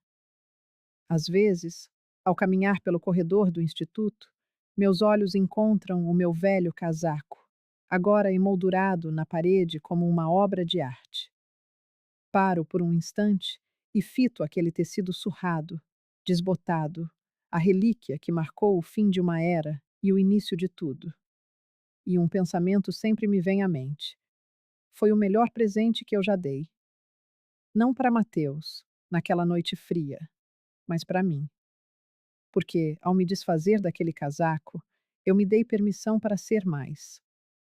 Às vezes, ao caminhar pelo corredor do instituto, meus olhos encontram o meu velho casaco, agora emoldurado na parede como uma obra de arte. Paro por um instante e fito aquele tecido surrado, desbotado, a relíquia que marcou o fim de uma era e o início de tudo. E um pensamento sempre me vem à mente. Foi o melhor presente que eu já dei. Não para Mateus, naquela noite fria, mas para mim. Porque, ao me desfazer daquele casaco, eu me dei permissão para ser mais.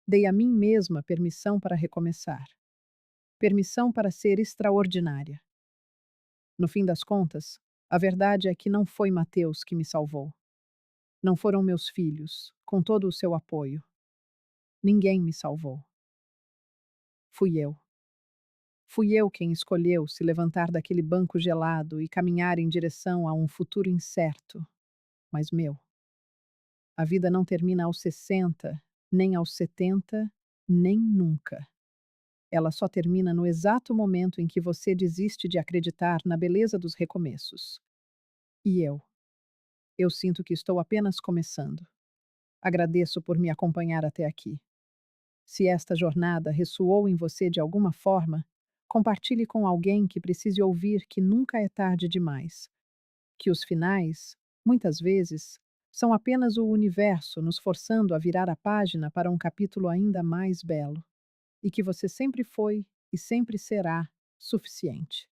Dei a mim mesma permissão para recomeçar. Permissão para ser extraordinária. No fim das contas, a verdade é que não foi Mateus que me salvou. Não foram meus filhos, com todo o seu apoio. Ninguém me salvou. Fui eu. Fui eu quem escolheu se levantar daquele banco gelado e caminhar em direção a um futuro incerto, mas meu. A vida não termina aos 60, nem aos 70, nem nunca. Ela só termina no exato momento em que você desiste de acreditar na beleza dos recomeços. E eu? Eu sinto que estou apenas começando. Agradeço por me acompanhar até aqui. Se esta jornada ressoou em você de alguma forma, compartilhe com alguém que precise ouvir que nunca é tarde demais, que os finais, muitas vezes, são apenas o universo nos forçando a virar a página para um capítulo ainda mais belo, e que você sempre foi e sempre será suficiente.